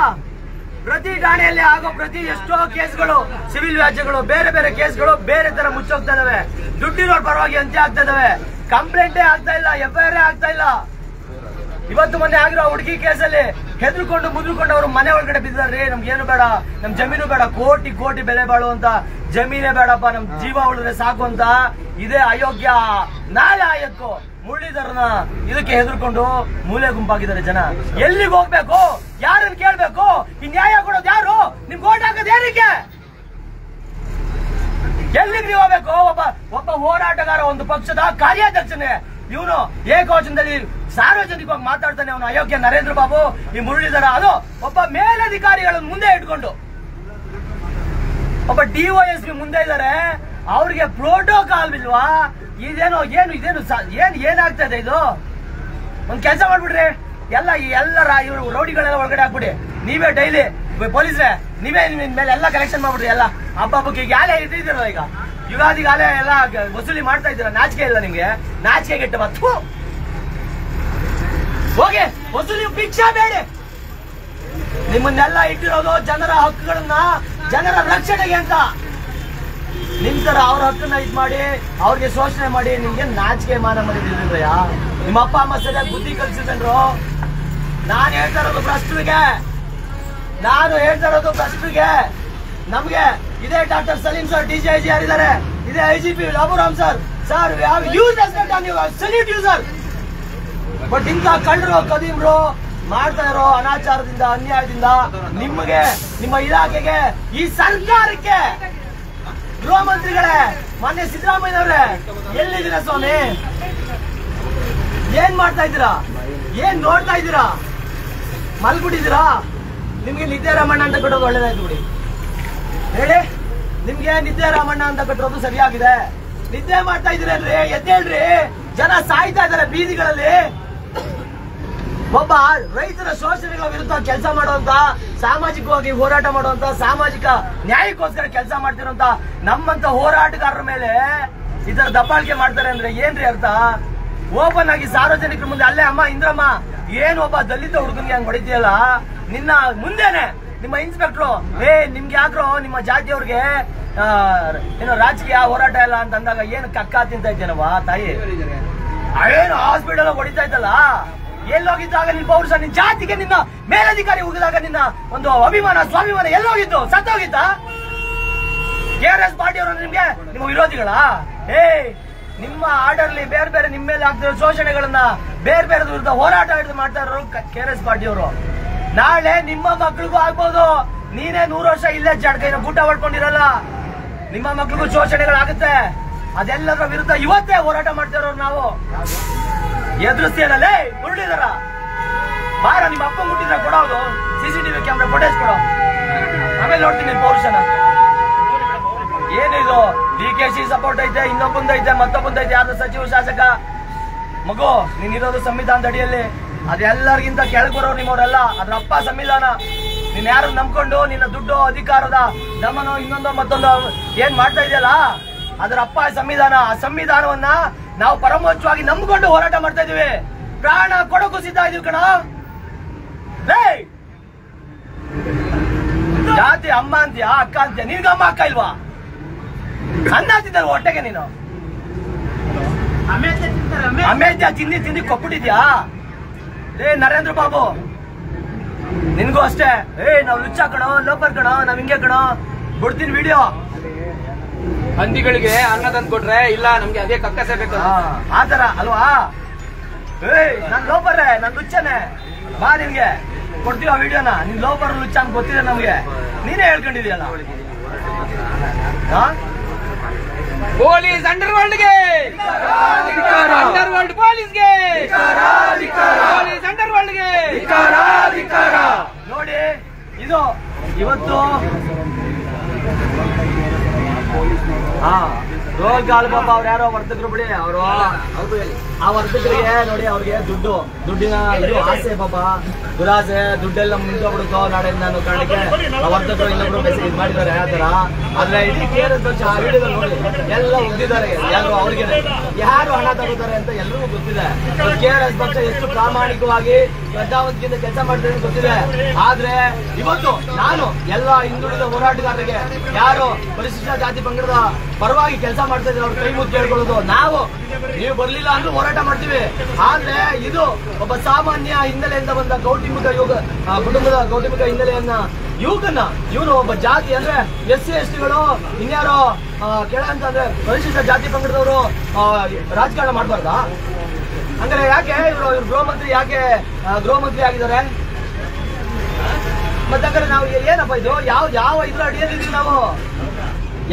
ಪ್ರತಿ ಠಾಣೆಯಲ್ಲಿ ಆಗೋ ಪ್ರತಿ ಎಷ್ಟೋ ಕೇಸ್ಗಳು, ಸಿವಿಲ್ ವ್ಯಾಜ್ಯಗಳು, ಬೇರೆ ಬೇರೆ ಕೇಸ್ಗಳು ಬೇರೆ ತರ ಮುಚ್ಚೋಗ್ತಾ ಇದಾವೆ. ದುಡ್ಡಿರೋರ್ ಪರವಾಗಿ ಅಂತ್ಯ ಆಗ್ತಾ ಇದಾವೆ. ಕಂಪ್ಲೇಂಟೇ ಆಗ್ತಾ ಇಲ್ಲ, FIR ಆಗ್ತಾ ಇಲ್ಲ. ಇವತ್ತು ಮೊನ್ನೆ ಆಗಿರೋ ಹುಡುಗಿ ಕೇಸಲ್ಲಿ ಹೆದರ್ಕೊಂಡು ಮುದ್ರಕೊಂಡು ಅವರು ಮನೆ ಒಳಗಡೆ ಬಿದ್ದಾರ್ರಿ. ನಮ್ಗೇನು ಬೇಡ, ನಮ್ ಜಮೀನು ಬೇಡ, ಕೋಟಿ ಕೋಟಿ ಬೆಲೆ ಬಾಳುವಂತ ಜಮೀನೇ ಬೇಡಪ್ಪ, ನಮ್ ಜೀವ ಉಳಿದ್ರೆ ಸಾಕು ಅಂತ ಇದೇ ಅಯೋಗ್ಯ ನ್ಯಾಯಾಲಯಕ್ಕೂ ಮುರಳೀಧರನ ಇದಕ್ಕೆ ಹೆದರ್ಕೊಂಡು ಮೂಲೆ ಗುಂಪಾಗಿದ್ದಾರೆ ಜನ. ಎಲ್ಲಿಗೆ ಹೋಗ್ಬೇಕು? ಯಾರನ್ನ ಕೇಳ್ಬೇಕು? ಈ ನ್ಯಾಯ ಕೊಡೋದು ಯಾರು? ನಿಮ್ಗೆ ಓಟ್ ಹಾಕೋದು ಯಾರಿಗೆ? ಎಲ್ಲಿಗೆ ನೀವು ಹೋಗ್ಬೇಕು? ಒಬ್ಬ ಹೋರಾಟಗಾರ, ಒಂದು ಪಕ್ಷದ ಕಾರ್ಯಾಧ್ಯಕ್ಷನೇ ಇವನು ಏಕವಚನದಲ್ಲಿ ಸಾರ್ವಜನಿಕವಾಗಿ ಮಾತಾಡ್ತಾನೆ. ಅವನು ಅಯೋಗ್ಯ ನರೇಂದ್ರ ಬಾಬು, ಈ ಮುರಳೀಧರ, ಅದು ಒಬ್ಬ ಮೇಲಧಿಕಾರಿಗಳನ್ನು ಮುಂದೆ ಇಟ್ಕೊಂಡು ಒಬ್ಬ DOSP ಮುಂದೆ ಇದ್ದಾರೆ. ಅವ್ರಿಗೆ ಪ್ರೋಟೋಕಾಲ್ ಇಲ್ವಾ? ಇದೇನು ಏನಾಗ್ತಾ ಇದೆ? ಇದು ಒಂದ್ ಕೆಲಸ ಮಾಡ್ಬಿಡ್ರಿ, ಎಲ್ಲರ ಇವರು ರೌಡಿಗಳೆಲ್ಲ ಒಳಗಡೆ ಹಾಕ್ಬಿಡಿ. ನೀವೇ ಡೈಲಿ ಪೊಲೀಸ್ರೆ ನೀವೇ ಮೇಲೆ ಎಲ್ಲ ಕಲೆಕ್ಷನ್ ಮಾಡ್ಬಿಡ್ರಿ. ಎಲ್ಲ ಹಬ್ಬಕ್ಕೆ ಈಗ ಯಾಲೇ ಇಟ್ಟಿದ್ದೀರ, ಈಗ ಯುಗಾದಿಗೆ ಆಲೆ ಎಲ್ಲ ವಸೂಲಿ ಮಾಡ್ತಾ ಇದ್ದೀರಾ. ನಾಚಿಕೆ ಇಲ್ಲ ನಿಮ್ಗೆ? ನಾಚಿಕೆ ಗೆಟ್ಟ ಮತ್ತು ಹೋಗಿ ವಸೂಲಿ ಭಿಕ್ಷಾ ಬೇಡಿ. ನಿಮ್ಮನ್ನೆಲ್ಲ ಇಟ್ಟಿರೋದು ಜನರ ಹಕ್ಕುಗಳನ್ನ, ಜನರ ರಕ್ಷಣೆಗೆ ಅಂತ. ನಿಮ್ ತರ ಅವ್ರ ಹಕ್ಕನ್ನ ಇದ್ ಮಾಡಿ ಅವ್ರಿಗೆ ಶೋಷಣೆ ಮಾಡಿ ನಿಮ್ಗೆ ನಾಚಿಕೆ ಮಾನ ಮಾಡಿದ್ರಯ್ಯ. ನಿಮ್ಮ ಅಪ್ಪ ಅಮ್ಮ ಸರಿಯಾಗಿ ಬುದ್ಧಿ ಕಲಿಸಿದ್ರು. ನಾನು ಹೇಳ್ತಾ ಇರೋದು ಭ್ರಷ್ಟರಿಗೆ. ನಮ್ಗೆ ಇದೇ ಡಾಕ್ಟರ್ ಸಲೀಂ ಸರ್, DGIG ಯಾರಿದ್ದಾರೆ, ಇದೇ IGP Baburam sir, salute you sir. But ಇಂಥ ಕಳ್ಳರು ಕದೀಮ್ರು ಮಾಡ್ತಾ ಇರೋ ಅನಾಚಾರದಿಂದ, ಅನ್ಯಾಯದಿಂದ ನಿಮಗೆ, ನಿಮ್ಮ ಇಲಾಖೆಗೆ, ಈ ಸರ್ಕಾರಕ್ಕೆ, ಗೃಹ ಮಂತ್ರಿಗಳೇ, ಮಾನ್ಯ ಸಿದ್ದರಾಮಯ್ಯನವರೇ ಎಲ್ಲಿದ್ದೀರಾ ಸ್ವಾಮಿ? ಏನ್ ಮಾಡ್ತಾ ಇದ್ದೀರಾ? ಏನ್ ನೋಡ್ತಾ ಇದ್ದೀರಾ? ಮಲ್ಬಿಟ್ಟಿದ್ದೀರಾ? ನಿಮ್ಗೆ ನಿದ್ದೆ ರಾಮಣ್ಣ ಅಂತ ಕಟ್ಟೋದು ಒಳ್ಳೇದಾಯ್ತು ಬಿಡಿ. ಹೇಳಿ, ನಿಮ್ಗೆ ನಿದ್ದೆ ರಾಮಣ್ಣ ಅಂತ ಕಟ್ಟೋದು ಸರಿಯಾಗಿದೆ. ನಿದ್ದೆ ಮಾಡ್ತಾ ಇದ್ದೀರಲ್ರಿ, ಎದ್ದೇಳ್ರಿ. ಜನ ಸಾಯ್ತಾ ಇದಾರೆ ಬೀದಿಗಳಲ್ಲಿ. ಒಬ್ಬ ರೈತರ ಶೋಷಣೆಗಳ ವಿರುದ್ಧ ಕೆಲಸ ಮಾಡುವಂತ, ಸಾಮಾಜಿಕವಾಗಿ ಹೋರಾಟ ಮಾಡುವಂತ, ಸಾಮಾಜಿಕ ನ್ಯಾಯಕ್ಕೋಸ್ಕರ ಕೆಲಸ ಮಾಡ್ತಿರುವಂತ ನಮ್ಮಂತ ಹೋರಾಟಗಾರರ ಮೇಲೆ ಈ ತರ ದಬ್ಬಾಳಿಕೆ ಮಾಡ್ತಾರೆ ಅಂದ್ರೆ ಏನ್ರಿ ಅರ್ಥ? ಓಪನ್ ಆಗಿ ಸಾರ್ವಜನಿಕರ ಮುಂದೆ, ಅಲ್ಲೇ ಅಮ್ಮ ಇಂದ್ರಮ್ಮ, ಏನು ಒಬ್ಬ ದಲಿತ ಹುಡುಗನಿಗೆ ಹಂಗ್ ಹೊಡಿತೀಯಲ್ಲ, ನಿನ್ನ ಮುಂದೆನೆ ನಿಮ್ಮ ಇನ್ಸ್ಪೆಕ್ಟ್ರು, ನಿಮ್ಗೆ ಯಾಕ್ರೋ ನಿಮ್ಮ ಜಾತಿಯವ್ರಿಗೆ ಏನೋ ರಾಜಕೀಯ ಹೋರಾಟ ಇಲ್ಲ ಅಂತ ಅಂದಾಗ ಏನು ಕಕ್ಕ ತಿಂತ ಇದ್ದೇನವ ತಾಯಿ? ಏನು ಹಾಸ್ಪಿಟಲ್ ಹೊಡಿತಾ ಇದ್ದಲ್ಲ, ಎಲ್ಲೋಗಿದ್ದಾಗ ನಿನ್ ಪೌರುಷ, ನಿನ್ ಜಾತಿಗೆ ನಿನ್ನ ಮೇಲಧಿಕಾರಿ ಹೋಗಿದಾಗ ನಿನ್ನ ಒಂದು ಅಭಿಮಾನ, ಸ್ವಾಭಿಮಾನ ಎಲ್ಲೋಗಿದ್ದು? ಸತ್ತೋಗಿದ್ದ? KRS ಪಾರ್ಟಿ ಅವರು ನಿಮ್ಗೆ ನಿಮ್ಮ ವಿರೋಧಿಗಳ? ನಿಮ್ಮ ಆರ್ಡರ್ಲಿ ಬೇರೆ ಬೇರೆ ನಿಮ್ಮ ಮೇಲೆ ಆಗ್ತಿರೋ ಶೋಷಣೆಗಳನ್ನ ಬೇರೆ ಬೇರೆ ವಿರುದ್ಧ ಹೋರಾಟ ಮಾಡ್ತಾ ಇರೋರು KRS ಪಾರ್ಟಿಯವರು. ನಾಳೆ ನಿಮ್ಮ ಮಕ್ಳಿಗೂ ಆಗ್ಬೋದು. ನೀನೇ 100 ವರ್ಷ ಇಲ್ಲೇ ಜಡ್ಕೈನ ಊಟ ಹೊಡ್ಕೊಂಡಿರಲ್ಲ, ನಿಮ್ಮ ಮಕ್ಳಿಗೂ ಶೋಷಣೆಗಳಾಗುತ್ತೆ. ಅದೆಲ್ಲರ ವಿರುದ್ಧ ಇವತ್ತೇ ಹೋರಾಟ ಮಾಡ್ತಾ ಇರೋರು ನಾವು. ಎದುರಿಸ್ತೀಯಲ್ಲೇ ಮುರಳೀಧರ, ಬಾರ ನಿಮ್ಮ ಅಪ್ಪ ಮುಟ್ಟಿದ್ರೆ ಕೊಡೋದು, CCTV ಕ್ಯಾಮ್ರಾ ಫುಟೇಜ್ ಕೊಡೋ, ಆಮೇಲೆ ನೋಡ್ತೀನಿ ಪೌರುಷನ. ಏನಿದು DKC ಸಪೋರ್ಟ್ ಐತೆ, ಇನ್ನೊಬ್ಬಂದೈತೆ, ಮತ್ತೊಬ್ಬಂದೈತೆ, ಯಾವ್ದು ಸಚಿವ ಶಾಸಕ ಮಗು, ನೀನಿರೋದು ಸಂವಿಧಾನದ ಅಡಿಯಲ್ಲಿ. ಅದೆಲ್ಲರಿಗಿಂತ ಕೆಳಗೆ ಬರೋರು ನಿಮ್ಮವರೆಲ್ಲ. ಅದ್ರ ಅಪ್ಪ ಸಂವಿಧಾನ. ನೀನ್ ಯಾರು ನಂಬ್ಕೊಂಡು ನಿನ್ನ ದುಡ್ಡು, ಅಧಿಕಾರದ ದಮನೋ ಇನ್ನೊಂದೋ ಮತ್ತೊಂದು ಏನ್ ಮಾಡ್ತಾ ಇದೆಯಲ್ಲ, ಅದರ ಅಪ್ಪ ಸಂವಿಧಾನ. ಆ ಸಂವಿಧಾನವನ್ನ ನಾವು ಪರಮೋಚ್ಚವಾಗಿ ನಂಬಿಕೊಂಡು ಹೋರಾಟ ಮಾಡ್ತಾ ಇದೀವಿ. ಪ್ರಾಣ ಕೊಡೋಕು ಸಿದ್ಧ ಇದೀವಿ ಕಣ. ಜಾತಿ ಅಮ್ಮ ಅಂತೀಯ, ಅಕ್ಕ ಅಂತೀಯ. ನಿನ್ಗೆ ಅಮ್ಮ ಅಕ್ಕ ಇಲ್ವಾ? ಅನ್ನ ತಿಂದ ಹೊಟ್ಟೆಗೆ ನೀನು ಅಮೇದ್ಯ ತಿಂದಿ ಕೊಟ್ಬಿಟ್ಟಿದ್ಯಾ? ನರೇಂದ್ರ ಬಾಬು, ನಿನ್ಗೂ ಅಷ್ಟೇ. ನಾವ್ ಲುಚ್ಚ ಕಣೋ, ಲೋಪರ್ ಕಣೋ, ನಾವ್ ಹಿಂಗೆ ಕಣೋ, ಬಿಡ್ತೀನಿ ವಿಡಿಯೋ. ಹಂದಿಗಳಿಗೆ ಅನ್ನ ತಂದು ಕೊಟ್ರೆ ಇಲ್ಲ, ನಮ್ಗೆ ಅದೇ ಕಕ್ಕಸೆ ಬೇಕು ಆತರ ಅಲ್ವಾ? ನಾನ್ ಲೋಪರ್ರೆ, ನಾನ್ ಲುಚ್ಚನೆ, ಬಾ ನಿನ್ಗೆ ಕೊಡ್ತೀವ ವಿಡಿಯೋನ. ನಿನ್ ಲೋಪರ್ ಲುಚ್ಚ ಅಂತ ಗೊತ್ತಿದೆ ನಮ್ಗೆ, ನೀನೇ ಹೇಳ್ಕೊಂಡಿದ್ಯಲ್ಲ. ಪೊಲೀಸ್ ಅಂಡರ್ವರ್ಲ್ಡ್ಗೆ, ಅಂಡರ್ವರ್ಲ್ಡ್ ಪೊಲೀಸ್ಗೆ, ಪೊಲೀಸ್ ಅಂಡರ್ವರ್ಲ್ಡ್ಗೆ ನೋಡಿ. ಇದು ಇವತ್ತು ರೋಲ್ ಕಾಲ್ ಪಾಪ ಅವ್ರು ಯಾರೋ ವರ್ತಕರು ಬಿಡಿ, ಅವರು ಆ ವರ್ತಕರಿಗೆ ನೋಡಿ ಅವ್ರಿಗೆ ದುಡ್ಡಿನ ಇದು ಆಸೆ ಪಾಪ, ದುರಾಸೆ, ದುಡ್ಡೆಲ್ಲ ಮುಂದೋಗ್ಬಿಡುತ್ತೋ ನಾಳೆ ನಾನು ಕಾರಣಕ್ಕೆ ಆ ವರ್ತಕರು ಇನ್ನೊಬ್ರು ಮೆಸೇಜ್ ಮಾಡಿದ್ದಾರೆ ಆ ತರ. ಆದ್ರೆ ಇಡೀ KRS ಪಕ್ಷ ಆ ವಿಡಿಯೋದಲ್ಲಿ ನೋಡಿ ಎಲ್ಲ ಉಗ್ದಿದ್ದಾರೆ, ಎಲ್ಲರೂ ಅವ್ರಿಗೆ ಯಾರು ಹಣ ತಗೋತಾರೆ ಅಂತ ಎಲ್ರಿಗೂ ಗೊತ್ತಿದೆ. KRS ಪಕ್ಷ ಎಷ್ಟು ಪ್ರಾಮಾಣಿಕವಾಗಿ ಶ್ರದ್ಧಾವಂತಿಕೆಯಿಂದ ಕೆಲಸ ಮಾಡ್ತಾರೆ ಅಂತ ಗೊತ್ತಿದೆ. ಆದ್ರೆ ಇವತ್ತು ನಾನು ಎಲ್ಲ ಹಿಂದುಳಿದ ಹೋರಾಟಗಾರರಿಗೆ, ಯಾರು ಪರಿಶಿಷ್ಟ ಜಾತಿ ಪಂಗಡದ ಪರವಾಗಿ ಕೆಲಸ ಮಾಡ್ತಾ ಇದ್ರೆ ಅವ್ರ ಕೈ ಮುದ್ದು ಕೇಳ್ಕೊಳ್ಳೋದು, ನೀವು ಬರ್ಲಿಲ್ಲ ಅಂದ್ರೂ ಹೋರಾಟ ಮಾಡ್ತೀವಿ. ಆದ್ರೆ ಇದು ಒಬ್ಬ ಸಾಮಾನ್ಯ ಹಿನ್ನೆಲೆಯಿಂದ ಬಂದ ಕುಟುಂಬದ ಕೌಟುಂಬಿಕ ಹಿನ್ನೆಲೆಯನ್ನ ಇವನು ಒಬ್ಬ ಜಾತಿ ಅಂದ್ರೆ SC STಗಳು ಇನ್ಯಾರೋ ಕೆಳ ಅಂತಂದ್ರೆ ಪರಿಶಿಷ್ಟ ಜಾತಿ ಪಂಗಡದವರು ರಾಜಕಾರಣ ಮಾಡ್ಬಾರ್ದಾ? ಅಂದ್ರೆ ಯಾಕೆ ಇವರು ಗೃಹ ಮಂತ್ರಿ ಆಗಿದ್ದಾರೆ? ಮತ್ತೆ ನಾವು ಏನಪ್ಪ ಇದು ಯಾವ ಇದ್ರ ಅಡಿಯಲ್ಲಿದ್ದೀವಿ ನಾವು?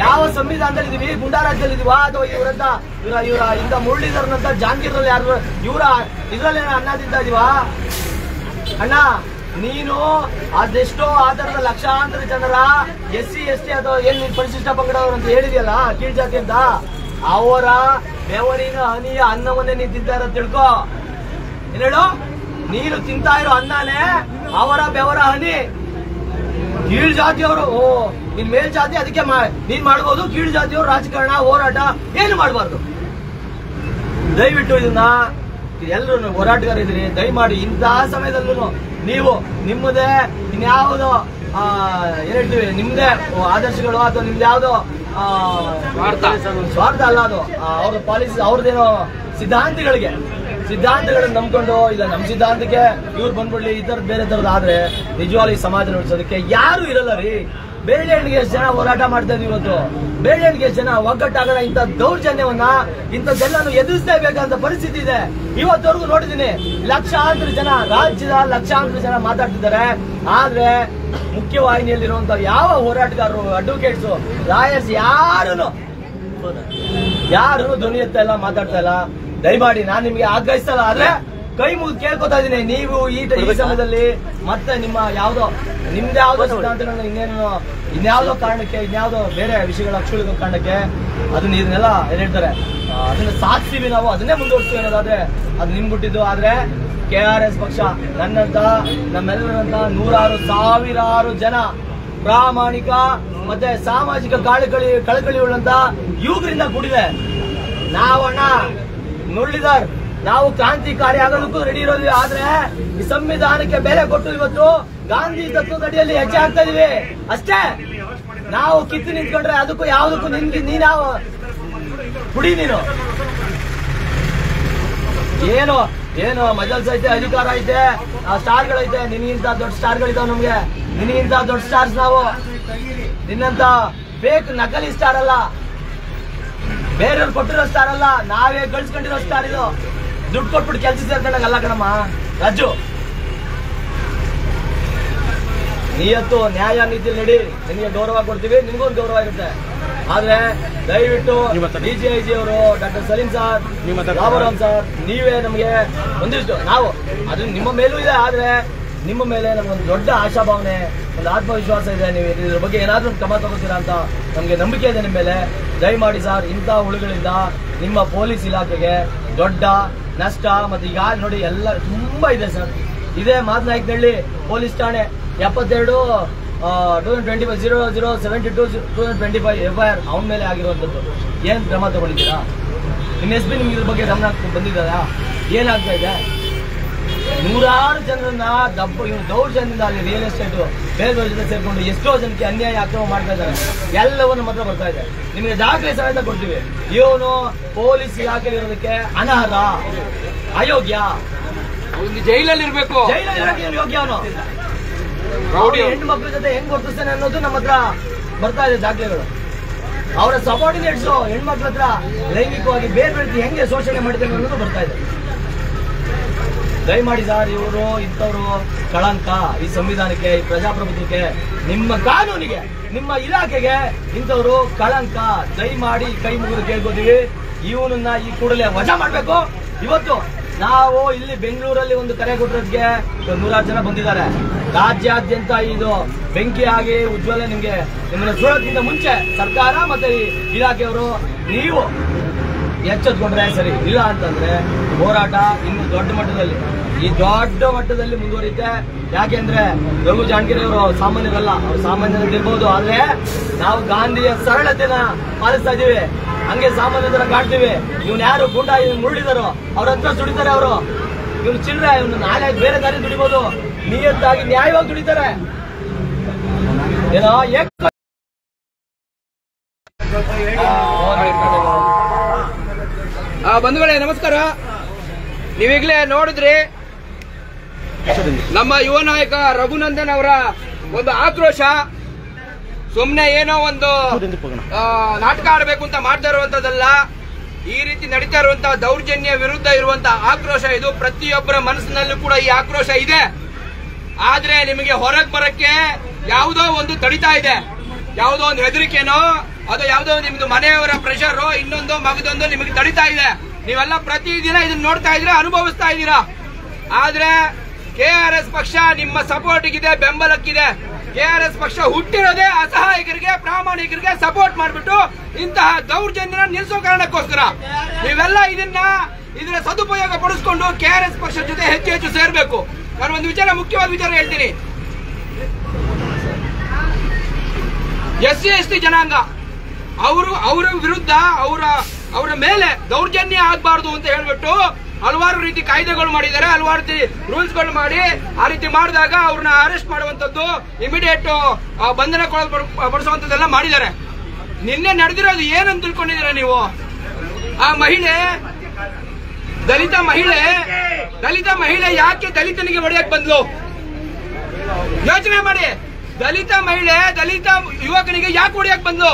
ಯಾವ ಸಂವಿಧಾನದಲ್ಲಿ ಇದೀವಿ? ಗುಂಡಾರಾಜ್ಯದಲ್ಲಿ ಇದೀವಾ ಅಥವಾ ಇವರ ಇಂದ ಮುರಳೀಧರನಂತ ಜಾಂಗೀರ್ನಲ್ಲಿ ಯಾರು ಇವರ ಇದ್ರಲ್ಲಿ ಅನ್ನದಿಂದ ಇದೀವಾ? ಅಣ್ಣ, ನೀನು ಅದೆಷ್ಟೋ ಆಧಾರದ ಲಕ್ಷಾಂತರ ಜನರ SC ST ಅಥವಾ ಏನ್ ಪರಿಶಿಷ್ಟ ಪಂಗಡವರು ಅಂತ ಹೇಳಿದೆಯಲ್ಲ, ಕೀಳ್ ಜಾತಿ ಅಂತ, ಅವರ ಬೆವರಿನ ಹನಿಯ ಅನ್ನವನ್ನೇ ನೀನು ತಿಂತಾರ ತಿಳ್ಕೊ. ಏನ್ ಹೇಳು? ನೀನು ತಿಂತಾ ಇರೋ ಅನ್ನನೇ ಅವರ ಬೆವರ ಹನಿ. ಕೀಳ್ ಜಾತಿಯವರು ನಿನ್ ಮೇಲ್ ಜಾತಿ, ಅದಕ್ಕೆ ನೀನ್ ಮಾಡ್ಬೋದು. ಕೀಳ್ ಜಾತಿಯವರು ರಾಜಕಾರಣ ಹೋರಾಟ ಏನು ಮಾಡಬಾರ್ದು. ದಯವಿಟ್ಟು ಇದನ್ನ ಎಲ್ಲರೂ ಹೋರಾಟಗಾರ ಇದ್ರಿ, ದಯಮಾಡಿ ಇಂತಹ ಸಮಯದಲ್ಲೂ ನೀವು ನಿಮ್ಮದೇ ಇನ್ಯಾವುದೋ ಹೇಳ್ತೀವಿ ನಿಮ್ದೇ ಆದರ್ಶಗಳು ಅಥವಾ ನಿಮ್ದು ಯಾವ್ದೋ ಸ್ವಾರ್ಥ ಅಲ್ಲ, ಅದು ಅವ್ರ ಪಾಲಿಸಿ ಅವ್ರದ್ದೇನೋ ಸಿದ್ಧಾಂತಗಳನ್ನ ನಂಬ್ಕೊಂಡು ಇಲ್ಲ ನಮ್ಮ ಸಿದ್ಧಾಂತಕ್ಕೆ ಇವ್ರು ಬಂದ್ಬಿಡ್ಲಿ ಈ ತರದ್ ಬೇರೆ ತರದ್ ಆದ್ರೆ ನಿಜವಾಗ್ಲೂ ಈ ಸಮಾಜ ನಡೆಸೋದಕ್ಕೆ ಯಾರು ಇರಲ್ಲ ರೀ. ಬೇಳೆಹಣ್ಣಿಗೆ ಎಷ್ಟು ಜನ ಹೋರಾಟ ಮಾಡ್ತಾ ಇದೀವಿ ಇವತ್ತು. ಬೇಳೆಹಣ್ಣಿಗೆ ಎಷ್ಟು ಜನ ಒಗ್ಗಟ್ಟಾಗೋಣ, ಇಂಥ ದೌರ್ಜನ್ಯವನ್ನ ಇಂಥದ್ದೆಲ್ಲಾನು ಎದುರಿಸಲೇಬೇಕಂತ ಪರಿಸ್ಥಿತಿ ಇದೆ. ಇವತ್ತವರೆಗೂ ನೋಡಿದೀನಿ ಲಕ್ಷಾಂತರ ಜನ, ರಾಜ್ಯದ ಲಕ್ಷಾಂತರ ಜನ ಮಾತಾಡ್ತಿದ್ದಾರೆ. ಆದ್ರೆ ಮುಖ್ಯವಾಹಿನಿಯಲ್ಲಿರುವಂತ ಯಾವ ಹೋರಾಟಗಾರರು, ಅಡ್ವೊಕೇಟ್ಸ್, ಲಾಯರ್ಸ್ ಯಾರು ಧ್ವನಿ ಎತ್ತಾ ಇಲ್ಲ, ಮಾತಾಡ್ತಾ ಇಲ್ಲ. ದಯಮಾಡಿ ನಾನು ನಿಮ್ಗೆ ಆಗ್ರಹಿಸ್ತಲ್ಲ, ಆದ್ರೆ ಕೈ ಮುಗಿದು ಕೇಳ್ಕೊತಾ ಇದೀನಿ, ನೀವು ಈ ಸಮಯದಲ್ಲಿ ಮತ್ತೆ ನಿಮ್ದೇ ಯಾವ್ದೋ ಸಿದ್ಧಾಂತಗಳನ್ನ ಇನ್ಯಾವುದೋ ಕಾರಣಕ್ಕೆ, ಇನ್ಯಾವುದೋ ಬೇರೆ ವಿಷಯಗಳ ಅಕ್ಷುಳಿದ ಕಾರಣಕ್ಕೆ ಅದನ್ನ ಇದನ್ನೆಲ್ಲ ಏನ್ ಹೇಳ್ತಾರೆ ಅದನ್ನ ಸಾಧಿಸ್ತೀವಿ, ನಾವು ಅದನ್ನೇ ಮುಂದುವರಿಸ್ತೀವಿ ಅನ್ನೋದಾದ್ರೆ ಅದು ನಿಮ್ಗುಟ್ಟಿದ್ದು. ಆದ್ರೆ KRS ಪಕ್ಷ ನನ್ನಂತ ನಮ್ಮೆಲ್ಲರಂತ ನೂರಾರು ಸಾವಿರಾರು ಜನ ಪ್ರಾಮಾಣಿಕ ಮತ್ತೆ ಸಾಮಾಜಿಕ ಕಳಕಳಿಯುಳ್ಳಂತ ಯುವಕರಿಂದ ಕೂಡಿದೆ. ನಾವಣ್ಣ ಮುರಳೀಧರ್, ನಾವು ಕ್ರಾಂತಿಕಾರಿ ಆಗೋದಕ್ಕೂ ರೆಡಿ ಇರೋದ್ವಿ. ಆದ್ರೆ ಈ ಸಂವಿಧಾನಕ್ಕೆ ಬೆಲೆ ಕೊಟ್ಟು ಇವತ್ತು ಗಾಂಧಿ ತತ್ವದ ಅಡಿಯಲ್ಲಿ ಹೆಜ್ಜೆ ಹಾಕ್ತಾ ಇದೀವಿ ಅಷ್ಟೇ. ನಾವು ಕಿತ್ತು ನಿಂತ್ಕೊಂಡ್ರೆ ಅದಕ್ಕೂ ಯಾವ್ದಕ್ಕೂ ನೀನಾವ ಕುಡಿ ನೀನು ಏನು ಮಜಲ್ಸ್ ಐತೆ, ಅಧಿಕಾರ ಐತೆ, ಸ್ಟಾರ್ಗಳೈತೆ. ನಿನಗಿಂತ ದೊಡ್ಡ ಸ್ಟಾರ್ಗಳಿದಾವ್ ನಮ್ಗೆ, ನಿನಗಿಂತ ದೊಡ್ಡ ಸ್ಟಾರ್ಸ್ ನಾವು. ನಿನ್ನಂತ ಫೇಕ್ ನಕಲಿ ಸ್ಟಾರ್ ಅಲ್ಲ, ಬೇರೆಯವ್ರು ಕೊಟ್ಟಿರೋ ಸ್ಟಾರ್ ಅಲ್ಲ, ನಾವೇ ಗಳಿಸ್ಕೊಂಡಿರೋ ಸ್ಟಾರ್. ಇದು ದುಡ್ಡು ಕೊಟ್ಬಿಟ್ಟು ಕೆಲಸ ಸೇರ್ಕೊಂಡಾಗಲ್ಲ ಕಣಮ್ಮ ರಾಜು. ನಿಯತ್ತು ನ್ಯಾಯ ನೀತಿ ನಡಿ, ನಿನಗೆ ಗೌರವ ಕೊಡ್ತೀವಿ, ನಿನ್ಗೊಂದು ಗೌರವ ಇರುತ್ತೆ. ಆದ್ರೆ ದಯವಿಟ್ಟು DGIG ಅವರು, ಡಾಕ್ಟರ್ ಸಲೀಂ ಸರ್, ರಾಮರಾಮ್ ಸರ್, ನೀವೇ ನಮಗೆ ಒಂದಿಷ್ಟು, ನಾವು ಅದು ನಿಮ್ಮ ಮೇಲೂ ಇದೆ, ಆದ್ರೆ ನಿಮ್ಮ ಮೇಲೆ ನಮ್ಗೊಂದು ದೊಡ್ಡ ಆಶಾಭಾವನೆ, ಒಂದು ಆತ್ಮವಿಶ್ವಾಸ ಇದೆ. ನೀವು ಇದ್ರ ಬಗ್ಗೆ ಏನಾದ್ರೂ ಕ್ರಮ ತಗೋತೀರಾ ಅಂತ ನಮ್ಗೆ ನಂಬಿಕೆ ಇದೆ ನಿಮ್ಮ ಮೇಲೆ. ದಯಮಾಡಿ ಸರ್, ಇಂಥ ಹುಳುಗಳಿಂದ ನಿಮ್ಮ ಪೊಲೀಸ್ ಇಲಾಖೆಗೆ ದೊಡ್ಡ ನಷ್ಟ. ಮತ್ತೆ ಈಗ ನೋಡಿ ಎಲ್ಲ ತುಂಬಾ ಇದೆ ಸರ್. ಇದೇ ಮಾದನಾಯಕನಹಳ್ಳಿ ಪೊಲೀಸ್ ಠಾಣೆ 72/00/72/2025 FIR ಅವನ ಮೇಲೆ ಆಗಿರುವಂತದ್ದು. ಏನ್ ಕ್ರಮ ತಗೊಂಡಿದ್ದೀರಾ? ನಿಮ್ಮ SB ನಿಮ್ಗೆ ಇದ್ರ ಬಗ್ಗೆ ಗಮನ ಬಂದಿದ್ದಾರಾ? ಏನಾಗ್ತಾ ಇದೆ? ನೂರಾರು ಜನರನ್ನ ದೌರ್ಜನ್ಯದಿಂದ ಅಲ್ಲಿ ರಿಯಲ್ ಎಸ್ಟೇಟ್ ಬೇರೆಯವ್ರ ಜೊತೆ ಸೇರ್ಕೊಂಡು ಎಷ್ಟೋ ಜನಕ್ಕೆ ಅನ್ಯಾಯ ಅಕ್ರಮ ಮಾಡ್ತಾ ಇದ್ದಾರೆ. ಎಲ್ಲವೂ ನಮ್ಮ ಹತ್ರ ಬರ್ತಾ ಇದೆ. ನಿಮಗೆ ದಾಖಲೆ ಸಮೇತ ಕೊಡ್ತೀವಿ. ಇವನು ಪೊಲೀಸ್ ಇಲಾಖೆಯಲ್ಲಿ ಇರೋದಕ್ಕೆ ಅನರ್ಹ, ಅಯೋಗ್ಯ, ಜೈಲಲ್ಲಿ ಇರ್ಬೇಕು. ಯೋಗ್ಯ ಅವನು. ಹೆಣ್ಣು ಮಕ್ಕಳ ಜೊತೆ ಹೆಂಗ್ ವರ್ತಿಸ್ತಾನೆ ಅನ್ನೋದು ನಮ್ಮ ಹತ್ರ ಬರ್ತಾ ಇದೆ ದಾಖಲೆಗಳು. ಅವರ ಸಬಾರ್ಡಿನೇಟ್ಸ್ ಹೆಣ್ಮಕ್ಳ ಹತ್ರ ಲೈಂಗಿಕವಾಗಿ ಬೇರೆ ಹೆಂಗೆ ಶೋಷಣೆ ಮಾಡಿದ್ದಾನೆ ಅನ್ನೋದು ಬರ್ತಾ ಇದೆ. ದಯಮಾಡಿ ಸರ್, ಇವರು ಇಂಥವ್ರು ಕಳಂಕ ಈ ಸಂವಿಧಾನಕ್ಕೆ, ಈ ಪ್ರಜಾಪ್ರಭುತ್ವಕ್ಕೆ, ನಿಮ್ಮ ಕಾನೂನಿಗೆ, ನಿಮ್ಮ ಇಲಾಖೆಗೆ ಇಂಥವ್ರು ಕಳಂಕ. ದಯಮಾಡಿ ಕೈ ಮುಗಿದು ಕೇಳ್ಬೋದೀವಿ, ಇವನನ್ನ ಈ ಕೂಡಲೇ ವಜಾ ಮಾಡ್ಬೇಕು. ಇವತ್ತು ನಾವು ಇಲ್ಲಿ ಬೆಂಗಳೂರಲ್ಲಿ ಒಂದು ಕರೆ ಕೊಟ್ಟರಿಗೆ 100 ಜನ ಬಂದಿದ್ದಾರೆ. ರಾಜ್ಯಾದ್ಯಂತ ಇದು ಬೆಂಕಿ ಆಗಿ ಉಜ್ವಲ ನಿಮ್ಮನ್ನ ಸುಡೋದಕ್ಕಿಂತ ಮುಂಚೆ ಸರ್ಕಾರ ಮತ್ತೆ ಈ ಇಲಾಖೆಯವರು ನೀವು ಎಚ್ಚೆತ್ಕೊಂಡ್ರೆ ಸರಿ. ಇಲ್ಲ ಅಂತಂದ್ರೆ ಹೋರಾಟ ಇನ್ನು ದೊಡ್ಡ ಮಟ್ಟದಲ್ಲಿ ಮುಂದುವರಿಯುತ್ತೆ. ಯಾಕೆಂದ್ರೆ ರಘು ಜಾಣಗಿರಿ ಅವರು ಸಾಮಾನ್ಯರಲ್ಲ, ಅವ್ರು ಸಾಮಾನ್ಯರಿರ್ಬೋದು, ಆದ್ರೆ ನಾವು ಗಾಂಧಿಯ ಸರಳತೆನ ಪಾಲಿಸ್ತಾ ಇದೀವಿ. ಹಂಗೆ ಸಾಮಾನ್ಯರ ಕಾಡ್ತೀವಿ. ಇವ್ನು ಯಾರು ಗೂಂಡ ಮುರುಳಿದಾರೋ ಅವ್ರ ಹತ್ರ ದುಡಿತಾರೆ. ಅವರು ಇವ್ನು ಚಿಲ್ಲರೆ, ಇವ್ನು ನಾಳೆ ಬೇರೆ ದಾರಿ ದುಡಿಬಹುದು. ನಿಯತ್ತಾಗಿ ನ್ಯಾಯವಾಗಿ ದುಡಿತಾರೆ. ಏನೋ ಬಂಧುಗಳೇ ನಮಸ್ಕಾರ. ನೀವೀಗಲೇ ನೋಡಿದ್ರಿ ನಮ್ಮ ಯುವ ನಾಯಕ ರಘುನಂದನ್ ಅವರ ಒಂದು ಆಕ್ರೋಶ. ಸುಮ್ನೆ ಏನೋ ಒಂದು ನಾಟಕ ಆಡಬೇಕು ಅಂತ ಮಾಡ್ತಾ ಇರುವಂತದ್ದಲ್ಲ. ಈ ರೀತಿ ನಡೀತಾ ಇರುವಂತಹ ದೌರ್ಜನ್ಯ ವಿರುದ್ಧ ಇರುವಂತಹ ಆಕ್ರೋಶ ಇದು. ಪ್ರತಿಯೊಬ್ಬರ ಮನಸ್ಸಿನಲ್ಲೂ ಕೂಡ ಈ ಆಕ್ರೋಶ ಇದೆ. ಆದ್ರೆ ನಿಮಗೆ ಹೊರಗೆ ಬರಕ್ಕೆ ಯಾವುದೋ ಒಂದು ತಡಿತಾ ಇದೆ, ಯಾವುದೋ ಒಂದು ಹೆದರಿಕೆನೋ, ಅದು ಯಾವುದೋ ನಿಮ್ದು ಮನೆಯವರ ಪ್ರೆಷರ್, ಇನ್ನೊಂದು ಮಗದೊಂದು ನಿಮಗೆ ತಡಿತಾ ಇದೆ. ನೀವೆಲ್ಲ ಪ್ರತಿದಿನ ಇದನ್ನ ನೋಡ್ತಾ ಇದ್ದೀರಾ, ಅನುಭವಿಸ್ತಾ ಇದ್ದೀರಾ. ಆದ್ರೆ ಕೆಆರ್ಎಸ್ ಪಕ್ಷ ನಿಮ್ಮ ಸಪೋರ್ಟ್ಗಿದೆ, ಬೆಂಬಲಕ್ಕಿದೆ. ಕೆಆರ್ಎಸ್ ಪಕ್ಷ ಹುಟ್ಟಿರೋದೇ ಅಸಹಾಯಕರಿಗೆ, ಪ್ರಾಮಾಣಿಕರಿಗೆ ಸಪೋರ್ಟ್ ಮಾಡಿಬಿಟ್ಟು ಇಂತಹ ದೌರ್ಜನ್ಯ ನಿಲ್ಲಿಸೋ ಕಾರಣಕ್ಕೋಸ್ಕರ. ನೀವೆಲ್ಲ ಇದರ ಸದುಪಯೋಗ ಪಡಿಸ್ಕೊಂಡು ಕೆಆರ್ಎಸ್ ಪಕ್ಷದ ಜೊತೆ ಹೆಚ್ಚು ಸೇರ್ಬೇಕು. ನಾನು ಒಂದು ಮುಖ್ಯವಾದ ವಿಚಾರ ಹೇಳ್ತೀನಿ. SC/ST ಜನಾಂಗ ಅವರ ವಿರುದ್ಧ ಅವರ ಮೇಲೆ ದೌರ್ಜನ್ಯ ಆಗಬಾರ್ದು ಅಂತ ಹೇಳ್ಬಿಟ್ಟು ಹಲವಾರು ರೀತಿ ಕಾಯ್ದೆಗಳು ಮಾಡಿದ್ದಾರೆ, ಹಲವಾರು ರೀತಿ ರೂಲ್ಸ್ಗಳು ಮಾಡಿ ಆ ರೀತಿ ಮಾಡಿದಾಗ ಅವ್ರನ್ನ ಅರೆಸ್ಟ್ ಮಾಡುವಂತದ್ದು, ಇಮಿಡಿಯೇಟ್ ಬಂಧನಕ್ಕೊಳಪಡಿಸುವಂತದ್ದೆಲ್ಲ ಮಾಡಿದ್ದಾರೆ. ನಿನ್ನೆ ನಡೆದಿರೋದು ಏನಂತ ತಿಳ್ಕೊಂಡಿದ್ದೀರಾ ನೀವು? ಆ ಮಹಿಳೆ, ದಲಿತ ಮಹಿಳೆ ಯಾಕೆ ದಲಿತನಿಗೆ ಹೊಡೆಯಕ್ ಬಂದ್ಲು? ಯೋಚನೆ ಮಾಡಿ. ದಲಿತ ಮಹಿಳೆ ದಲಿತ ಯುವಕನಿಗೆ ಯಾಕೆ ಹೊಡೆಯಕ್ ಬಂದ್ಲು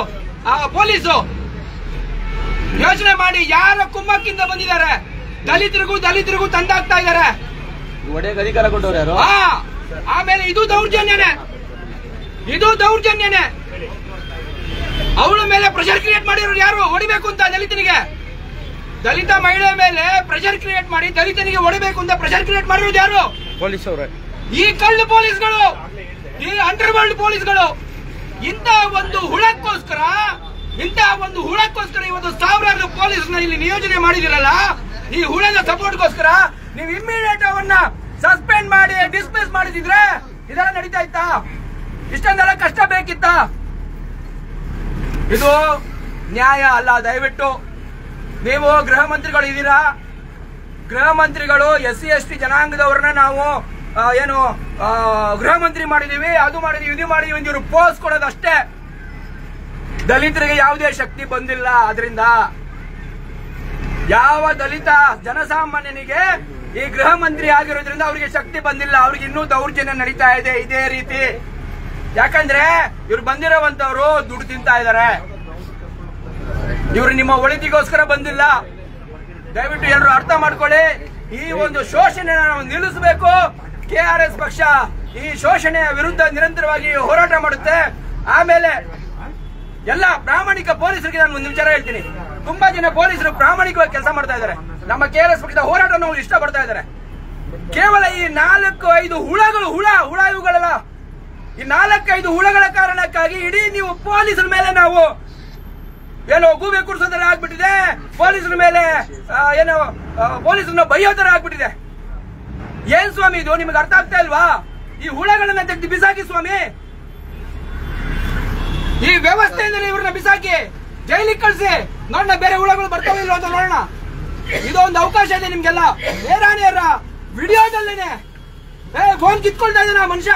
ಆ ಪೊಲೀಸು? ಯೋಚನೆ ಮಾಡಿ. ಯಾರ ಕುಮ್ಮಕ್ಕಿಂದ ಬಂದಿದ್ದಾರೆ? ದಲಿತರಿಗೂ ತಂದಾಗ್ತಾ ಇದ್ದಾರೆ. ಅಧಿಕಾರ ಕೊಟ್ಟವ್ರು ಯಾರು? ಆಮೇಲೆ ಇದು ದೌರ್ಜನ್ಯನೇ. ಅವಳ ಮೇಲೆ ಪ್ರೆಷರ್ ಕ್ರಿಯೇಟ್ ಮಾಡಿರೋರು ಯಾರು? ಹೊಡಿಬೇಕು ಅಂತ ದಲಿತನಿಗೆ, ದಲಿತ ಮಹಿಳೆ ಮೇಲೆ ಪ್ರೆಷರ್ ಕ್ರಿಯೇಟ್ ಮಾಡಿ ದಲಿತನಿಗೆ ಹೊಡಿಬೇಕು ಅಂತ ಪ್ರೆಷರ್ ಕ್ರಿಯೇಟ್ ಮಾಡಿರೋದು ಯಾರು? ಪೊಲೀಸ್ ಅವರೇ. ಈ ಕಳ್ಳು ಪೊಲೀಸ್ಗಳು, ಈ ಅಂಡರ್ ವರ್ಲ್ಡ್ ಪೊಲೀಸ್ಗಳು. ಇಂಥ ಒಂದು ಹುಳಕ್ಕೋಸ್ಕರ ಇವತ್ತು ಸಾವಿರಾರು ಪೊಲೀಸ್ನ ಇಲ್ಲಿ ನಿಯೋಜನೆ ಮಾಡಿದಿರಲ್ಲ. ಈ ಹುಳದ ಸಪೋರ್ಟ್ಗೋಸ್ಕರ ನೀವು ಇಮ್ಮಿಡಿಯೇಟ್ ಅವನ್ನ ಸಸ್ಪೆಂಡ್ ಮಾಡಿ ಡಿಸ್ಮಿಸ್ ಮಾಡಿದಿದ್ರೆ ಇದೆಲ್ಲ ನಡೀತಾ ಇತ್ತಾ? ಇಷ್ಟೊಂದೆಲ್ಲ ಕಷ್ಟ ಬೇಕಿತ್ತ? ಇದು ನ್ಯಾಯ ಅಲ್ಲ. ದಯವಿಟ್ಟು ನೀವು ಗೃಹ ಮಂತ್ರಿಗಳು ಇದ್ದೀರಾ, ಗೃಹ ಮಂತ್ರಿಗಳು SC/ST ಜನಾಂಗದವ್ರನ್ನ ನಾವು ಗೃಹ ಮಂತ್ರಿ ಮಾಡಿದೀವಿ, ಅದು ಮಾಡಿದೀವಿ, ಇದು ಮಾಡಿದೀವಿ ಅಂತ ಇವರು ಪೋಸ್ ಕೊಡೋದಷ್ಟೇ. ದಲಿತರಿಗೆ ಯಾವುದೇ ಶಕ್ತಿ ಬಂದಿಲ್ಲ. ಅದರಿಂದ ಯಾವ ದಲಿತ ಜನಸಾಮಾನ್ಯನಿಗೆ ಈ ಗೃಹ ಮಂತ್ರಿ ಆಗಿರೋದ್ರಿಂದ ಅವರಿಗೆ ಶಕ್ತಿ ಬಂದಿಲ್ಲ. ಅವ್ರಿಗೆ ಇನ್ನೂ ದೌರ್ಜನ್ಯ ನಡೀತಾ ಇದೆ ಇದೇ ರೀತಿ. ಯಾಕಂದ್ರೆ ಇವ್ರು ಬಂದಿರೋವಂತವ್ರು ದುಡ್ಡು ತಿಂತಾ ಇದ್ದಾರೆ. ಇವರು ನಿಮ್ಮ ಒಳಿತಿಗೋಸ್ಕರ ಬಂದಿಲ್ಲ. ದಯವಿಟ್ಟು ಎಲ್ಲರೂ ಅರ್ಥ ಮಾಡ್ಕೊಳ್ಳಿ. ಈ ಒಂದು ಶೋಷಣೆ ನಾವು ನಿಲ್ಲಿಸಬೇಕು. ಕೆಆರ್ಎಸ್ ಪಕ್ಷ ಈ ಶೋಷಣೆಯ ವಿರುದ್ಧ ನಿರಂತರವಾಗಿ ಹೋರಾಟ ಮಾಡುತ್ತೆ. ಆಮೇಲೆ ಎಲ್ಲ ಪ್ರಾಮಾಣಿಕ ಪೊಲೀಸರಿಗೆ ನಾನು ಒಂದು ವಿಚಾರ ಹೇಳ್ತೀನಿ. ತುಂಬಾ ಜನ ಪೊಲೀಸರು ಪ್ರಾಮಾಣಿಕವಾಗಿ ಕೆಲಸ ಮಾಡ್ತಾ ಇದ್ದಾರೆ. ನಮ್ಮ ಕೆಆರ್ಎಸ್ ಪಕ್ಷದ ಹೋರಾಟವನ್ನು ಇಷ್ಟಪಡ್ತಾ ಇದ್ದಾರೆ. ಕೇವಲ ಈ 4-5 ಹುಳ ಇವುಗಳಲ್ಲ, ಈ 4-5 ಹುಳಗಳ ಕಾರಣಕ್ಕಾಗಿ ಇಡೀ ನೀವು ಪೊಲೀಸರ ಮೇಲೆ ನಾವು ಗೂಬೆ ಕುಡಿಸೋದರ ಆಗ್ಬಿಟ್ಟಿದೆ. ಪೊಲೀಸರ ಮೇಲೆ ಪೊಲೀಸರನ್ನ ಬೈಯೋ ತರ ಆಗ್ಬಿಟ್ಟಿದೆ. ಏನ್ ಸ್ವಾಮಿ ಇದು? ನಿಮಗೆ ಅರ್ಥ ಆಗ್ತಾ ಇಲ್ವಾ? ಈ ಹುಳಗಳನ್ನ ತೆಗೆದು ಬಿಸಾಕಿ ಸ್ವಾಮಿ. ಈ ವ್ಯವಸ್ಥೆಯಿಂದ ಇವ್ರನ್ನ ಬಿಸಾಕಿ ಜೈಲಿಗೆ ಕಳಿಸಿ ನೋಡೋಣ, ಬೇರೆ ಹುಳಗಳು ಬರ್ತಾವ ಇಲ್ವ ಅಂತ ನೋಡೋಣ. ಇದೊಂದು ಅವಕಾಶ ಇದೆ ನಿಮ್ಗೆಲ್ಲ. ನೇರ ವಿಡಿಯೋದಲ್ಲೇನೆ ಫೋನ್ ಕಿತ್ಕೊಳ್ತಾ ಇದ್ದಾನ ಮನುಷ್ಯ.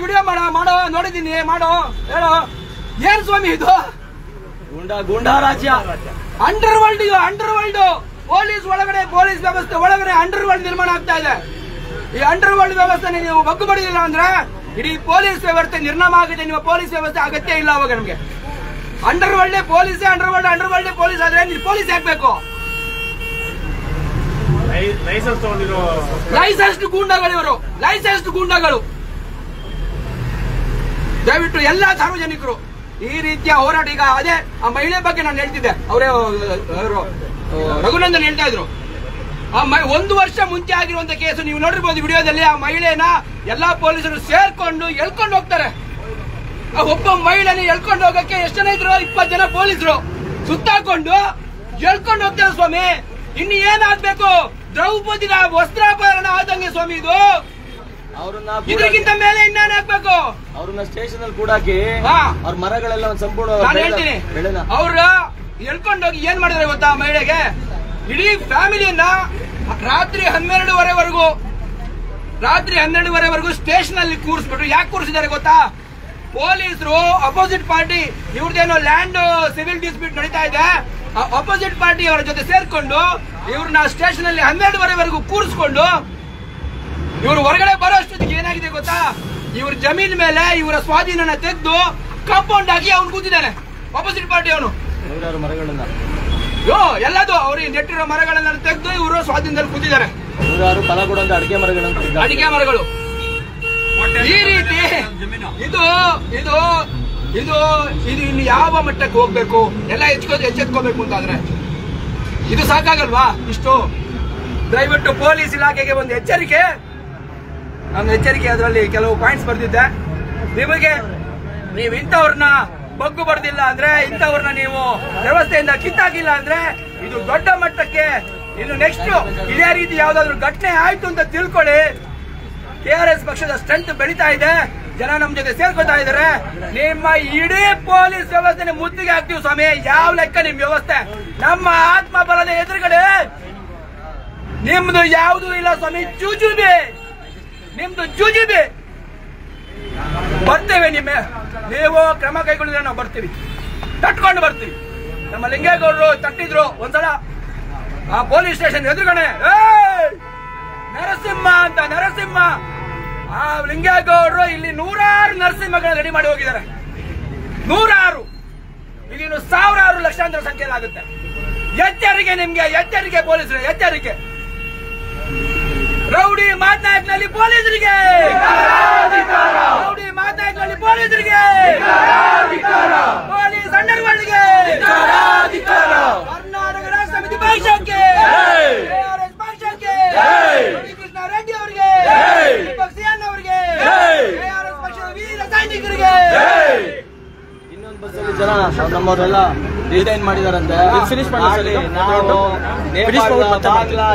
ವಿಡಿಯೋ ಮಾಡೋ ನೋಡಿದೀನಿ, ಮಾಡೋ ಹೇಳೋ. ಏನ್ ಸ್ವಾಮಿ ಇದು? ಗೂಂಡಾ ರಾಜ್ಯ, ಅಂಡರ್ ವರ್ಲ್ಡ್ ಪೊಲೀಸ್ ಒಳಗಡೆ, ಪೊಲೀಸ್ ವ್ಯವಸ್ಥೆ ಒಳಗಡೆ ಅಂಡರ್ ವರ್ಲ್ಡ್ ನಿರ್ಮಾಣ ಆಗ್ತಾ ಇದೆ. ಈ ಅಂಡರ್ ವರ್ಲ್ಡ್ ವ್ಯವಸ್ಥೆ ನೀವು ಬಗ್ಗು ಬಡಿದಿಲ್ಲ ಅಂದ್ರೆ ಇಡೀ ಪೊಲೀಸ್ ವ್ಯವಸ್ಥೆ ನಿರ್ನಾಮ ಆಗಿದೆ. ನಿಮ್ಮ ಪೊಲೀಸ್ ವ್ಯವಸ್ಥೆ ಅಗತ್ಯ ಇಲ್ಲ ಅವಾಗ ನಮ್ಗೆ. Under world police, under world police ಆದ್ರೆ ಪೊಲೀಸ್ ಹಾಕ್ಬೇಕು. ಲೈಸೆನ್ಸ್ ತಗೊಂಡಿರೋ ಲೈಸೆನ್ಸ್ಡ್ ಗೂಂಡಾಗಳು ಇವರು, ಲೈಸೆನ್ಸ್ಡ್ ಗೂಂಡಾಗಳು. ದಯವಿಟ್ಟು ಎಲ್ಲಾ ಸಾರ್ವಜನಿಕರು ಈ ರೀತಿಯ ಹೋರಾಟ, ಈಗ ಅದೇ ಆ ಮಹಿಳೆ ಬಗ್ಗೆ ನಾನು ಹೇಳ್ತಿದ್ದೆ, ಅವರೇ ರಘುನಂದನ್ ಹೇಳ್ತಾ ಇದ್ರು. ಆ 1 ವರ್ಷ ಮುಂಚೆ ಆಗಿರುವಂತ ಕೇಸು ನೀವು ನೋಡಿರ್ಬೋದು ವಿಡಿಯೋದಲ್ಲಿ. ಆ ಮಹಿಳೆನ ಎಲ್ಲಾ ಪೊಲೀಸರು ಸೇರ್ಕೊಂಡು ಎಳ್ಕೊಂಡು ಹೋಗ್ತಾರೆ. ಒಬ್ಬ ಮಹಿಳೆನ ಎಳ್ಕೊಂಡು ಹೋಗಕ್ಕೆ ಎಷ್ಟು ಜನ ಇದ್ರು? 20 ಜನ ಪೊಲೀಸರು ಸುತ್ತಾಕೊಂಡು ಎಳ್ಕೊಂಡು ಹೋಗ್ತಾರೆ ಸ್ವಾಮಿ. ಇನ್ನು ಏನಾಗ್ಬೇಕು? ದ್ರೌಪದಿನ ವಸ್ತ್ರಾಪರಣ ಆದಂಗೆ ಸ್ವಾಮಿ ಇದು. ಇದಕ್ಕಿಂತ ಮೇಲೆ ಇನ್ನೇನಾಗ್ಬೇಕು? ಅವ್ರನ್ನ ಸ್ಟೇಷನ್ ಅಲ್ಲಿ ಕೂಡ ಹಾಕಿ ಅವ್ರ ಮರಗಳೆಲ್ಲ ಒಂದು ಸಂಪೂರ್ಣ ನಾನು ಹೇಳ್ತೀನಿ. ಅವ್ರ ಎಳ್ಕೊಂಡೋಗಿ ಏನ್ ಮಾಡಿದ್ರೆ ಗೊತ್ತಾ? ಮಹಿಳೆಗೆ ಇಡೀ ಫ್ಯಾಮಿಲಿಯನ್ನ ರಾತ್ರಿ 12:30ವರೆಗೂ ಸ್ಟೇಷನ್ ಅಲ್ಲಿ ಕೂರಿಸ್ಬಿಟ್ರು. ಯಾಕೆ ಕೂರಿಸಿದ್ದಾರೆ ಗೊತ್ತಾ? ಪೊಲೀಸರು ಅಪೋಸಿಟ್ ಪಾರ್ಟಿ, ಇವ್ರದ್ದೇನೋ ಲ್ಯಾಂಡ್ ಸಿವಿಲ್ ಡಿಸ್ಪ್ಯೂಟ್ ನಡೀತಾ ಇದೆ, ಅಪೋಸಿಟ್ ಪಾರ್ಟಿ ಅವರ ಜೊತೆ ಸೇರ್ಕೊಂಡು ಇವ್ರನ್ನ ಸ್ಟೇಷನ್ ಅಲ್ಲಿ 12:30ವರೆಗೂ ಕೂರಿಸ್ಕೊಂಡು ಇವರು ಹೊರಗಡೆ ಬರೋ ಅಷ್ಟೊತ್ತಿಗೆ ಏನಾಗಿದೆ ಗೊತ್ತಾ? ಇವ್ರ ಜಮೀನ್ ಮೇಲೆ ಇವರ ಸ್ವಾಧೀನ ತೆಗೆದು ಕಾಂಪೌಂಡ್ ಹಾಕಿ ಅವ್ನು ಕೂತಿದ್ದಾನೆ, ಅಪೋಸಿಟ್ ಪಾರ್ಟಿ ಅವನು. ಮರಗಳನ್ನ ಎಲ್ಲದು ಅವ್ರಿಗೆ ನೆಟ್ಟಿರೋ ಮರಗಳನ್ನ ತೆಗೆದು ಇವರು ಸ್ವಾಧೀನದಲ್ಲಿ ಕೂತಿದ್ದಾರೆ. ಫಲ ಕೊಡುವಂತ ಅಡಿಕೆ ಮರಗಳು ಈ ರೀತಿ ಇದು ಇದು ಇದು ಇದು ಇನ್ನು ಯಾವ ಮಟ್ಟಕ್ಕೆ ಹೋಗ್ಬೇಕು? ಎಲ್ಲ ಎಚ್ಚೆತ್ಕೋಬೇಕು ಅಂತಾದ್ರೆ ಇದು ಸಾಕಾಗಲ್ವಾ? ಇಷ್ಟು ದಯವಿಟ್ಟು ಪೊಲೀಸ್ ಇಲಾಖೆಗೆ ಒಂದು ಎಚ್ಚರಿಕೆ. ನಾನು ಎಚ್ಚರಿಕೆ ಅದರಲ್ಲಿ ಕೆಲವು ಪಾಯಿಂಟ್ಸ್ ಬರ್ದಿದ್ದೆ ನಿಮಗೆ. ನೀವು ಇಂಥವ್ರನ್ನ ಬಗ್ಗು ಬಡ್ದಿಲ್ಲ ಅಂದ್ರೆ, ಇಂಥವ್ರನ್ನ ನೀವು ವ್ಯವಸ್ಥೆಯಿಂದ ಕಿತ್ತಾಕಿಲ್ಲ ಅಂದ್ರೆ ಇದು ದೊಡ್ಡ ಮಟ್ಟಕ್ಕೆ ಇನ್ನು ನೆಕ್ಸ್ಟ್ ಇದೇ ರೀತಿ ಯಾವ್ದಾದ್ರು ಘಟನೆ ಆಯ್ತು ಅಂತ ತಿಳ್ಕೊಳ್ಳಿ. KRS ಪಕ್ಷದ ಸ್ಟ್ರೆಂತ್ ಬೆಳೀತಾ ಇದೆ, ಜನ ನಮ್ ಜೊತೆ ಸೇರ್ಕೊತಾ ಇದಾರೆ. ನಿಮ್ಮ ಇಡೀ ಪೊಲೀಸ್ ವ್ಯವಸ್ಥೆ ಮುತ್ತಿಗೆ ಹಾಕ್ತೀವಿ ಸ್ವಾಮಿ. ಯಾವ ಲೆಕ್ಕ ನಿಮ್ ವ್ಯವಸ್ಥೆ? ನಮ್ಮ ಆತ್ಮ ಬಲದ ಎದುರುಗಡೆ ನಿಮ್ದು ಯಾವುದು ಇಲ್ಲ ಸ್ವಾಮಿ. ಜುಜುಬಿ, ನಿಮ್ದು ಜುಜುಬಿ. ಬರ್ತೇವೆ, ನೀವು ಕ್ರಮ ಕೈಗೊಂಡಿದ್ರೆ ನಾವು ಬರ್ತೀವಿ, ತಟ್ಕೊಂಡು ಬರ್ತೀವಿ. ನಮ್ಮ ಲಿಂಗೇಗೌಡರು ತಟ್ಟಿದ್ರು ಒಂದ್ಸಲ ಆ ಪೊಲೀಸ್ ಸ್ಟೇಷನ್ ಎದುರುಗಡೆ, ನರಸಿಂಹ ಅಂತ ನರಸಿಂಹ. ಆ ಲಿಂಗೇಗೌಡರು ಇಲ್ಲಿ 100 ನರಸಿಂಹಗಳನ್ನ ರೆಡಿ ಮಾಡಿ ಹೋಗಿದ್ದಾರೆ. 100 ಇಲ್ಲಿನ್ನು 1000 ಲಕ್ಷಾಂತರ ಸಂಖ್ಯೆಯಲ್ಲಾಗುತ್ತೆ. ಎಚ್ಚರಿಕೆ ನಿಮ್ಗೆ, ಎಚ್ಚರಿಕೆ ಪೊಲೀಸರು, ಎಚ್ಚರಿಕೆ. ರೌಡಿ ಮಾತನಾಡಿನಲ್ಲಿ ಪೊಲೀಸರಿಗೆ, ರೌಡಿ ಮಾತನಾಡಿನಲ್ಲಿ ಪೊಲೀಸರಿಗೆ, ಪೊಲೀಸ್ ಅಂಡರ್ವರ್ಲ್ಡ್ಗೆ, ಕರ್ನಾಟಕ ರಾಷ್ಟ್ರ ಸಮಿತಿ ಪಕ್ಷಕ್ಕೆ, KRS ಪಕ್ಷಕ್ಕೆ, ಕೃಷ್ಣ ರೆಡ್ಡಿ ಅವರಿಗೆ, ದೀಪಕ್ ಸಿಯನ್ ಅವರಿಗೆ, KRS ಪಕ್ಷದ ವೀರ ಸೈನಿಕರಿಗೆ. ಇನ್ನೊಂದು ಬಸ್ಸಲ್ಲಿ ಜನ ನಮ್ಮವರೆಲ್ಲ ಡಿಸೈನ್ ಮಾಡಿದಾರಂತೆ. ನಾವು ನೇಪಾಳ, ಬಾಂಗ್ಲಾ,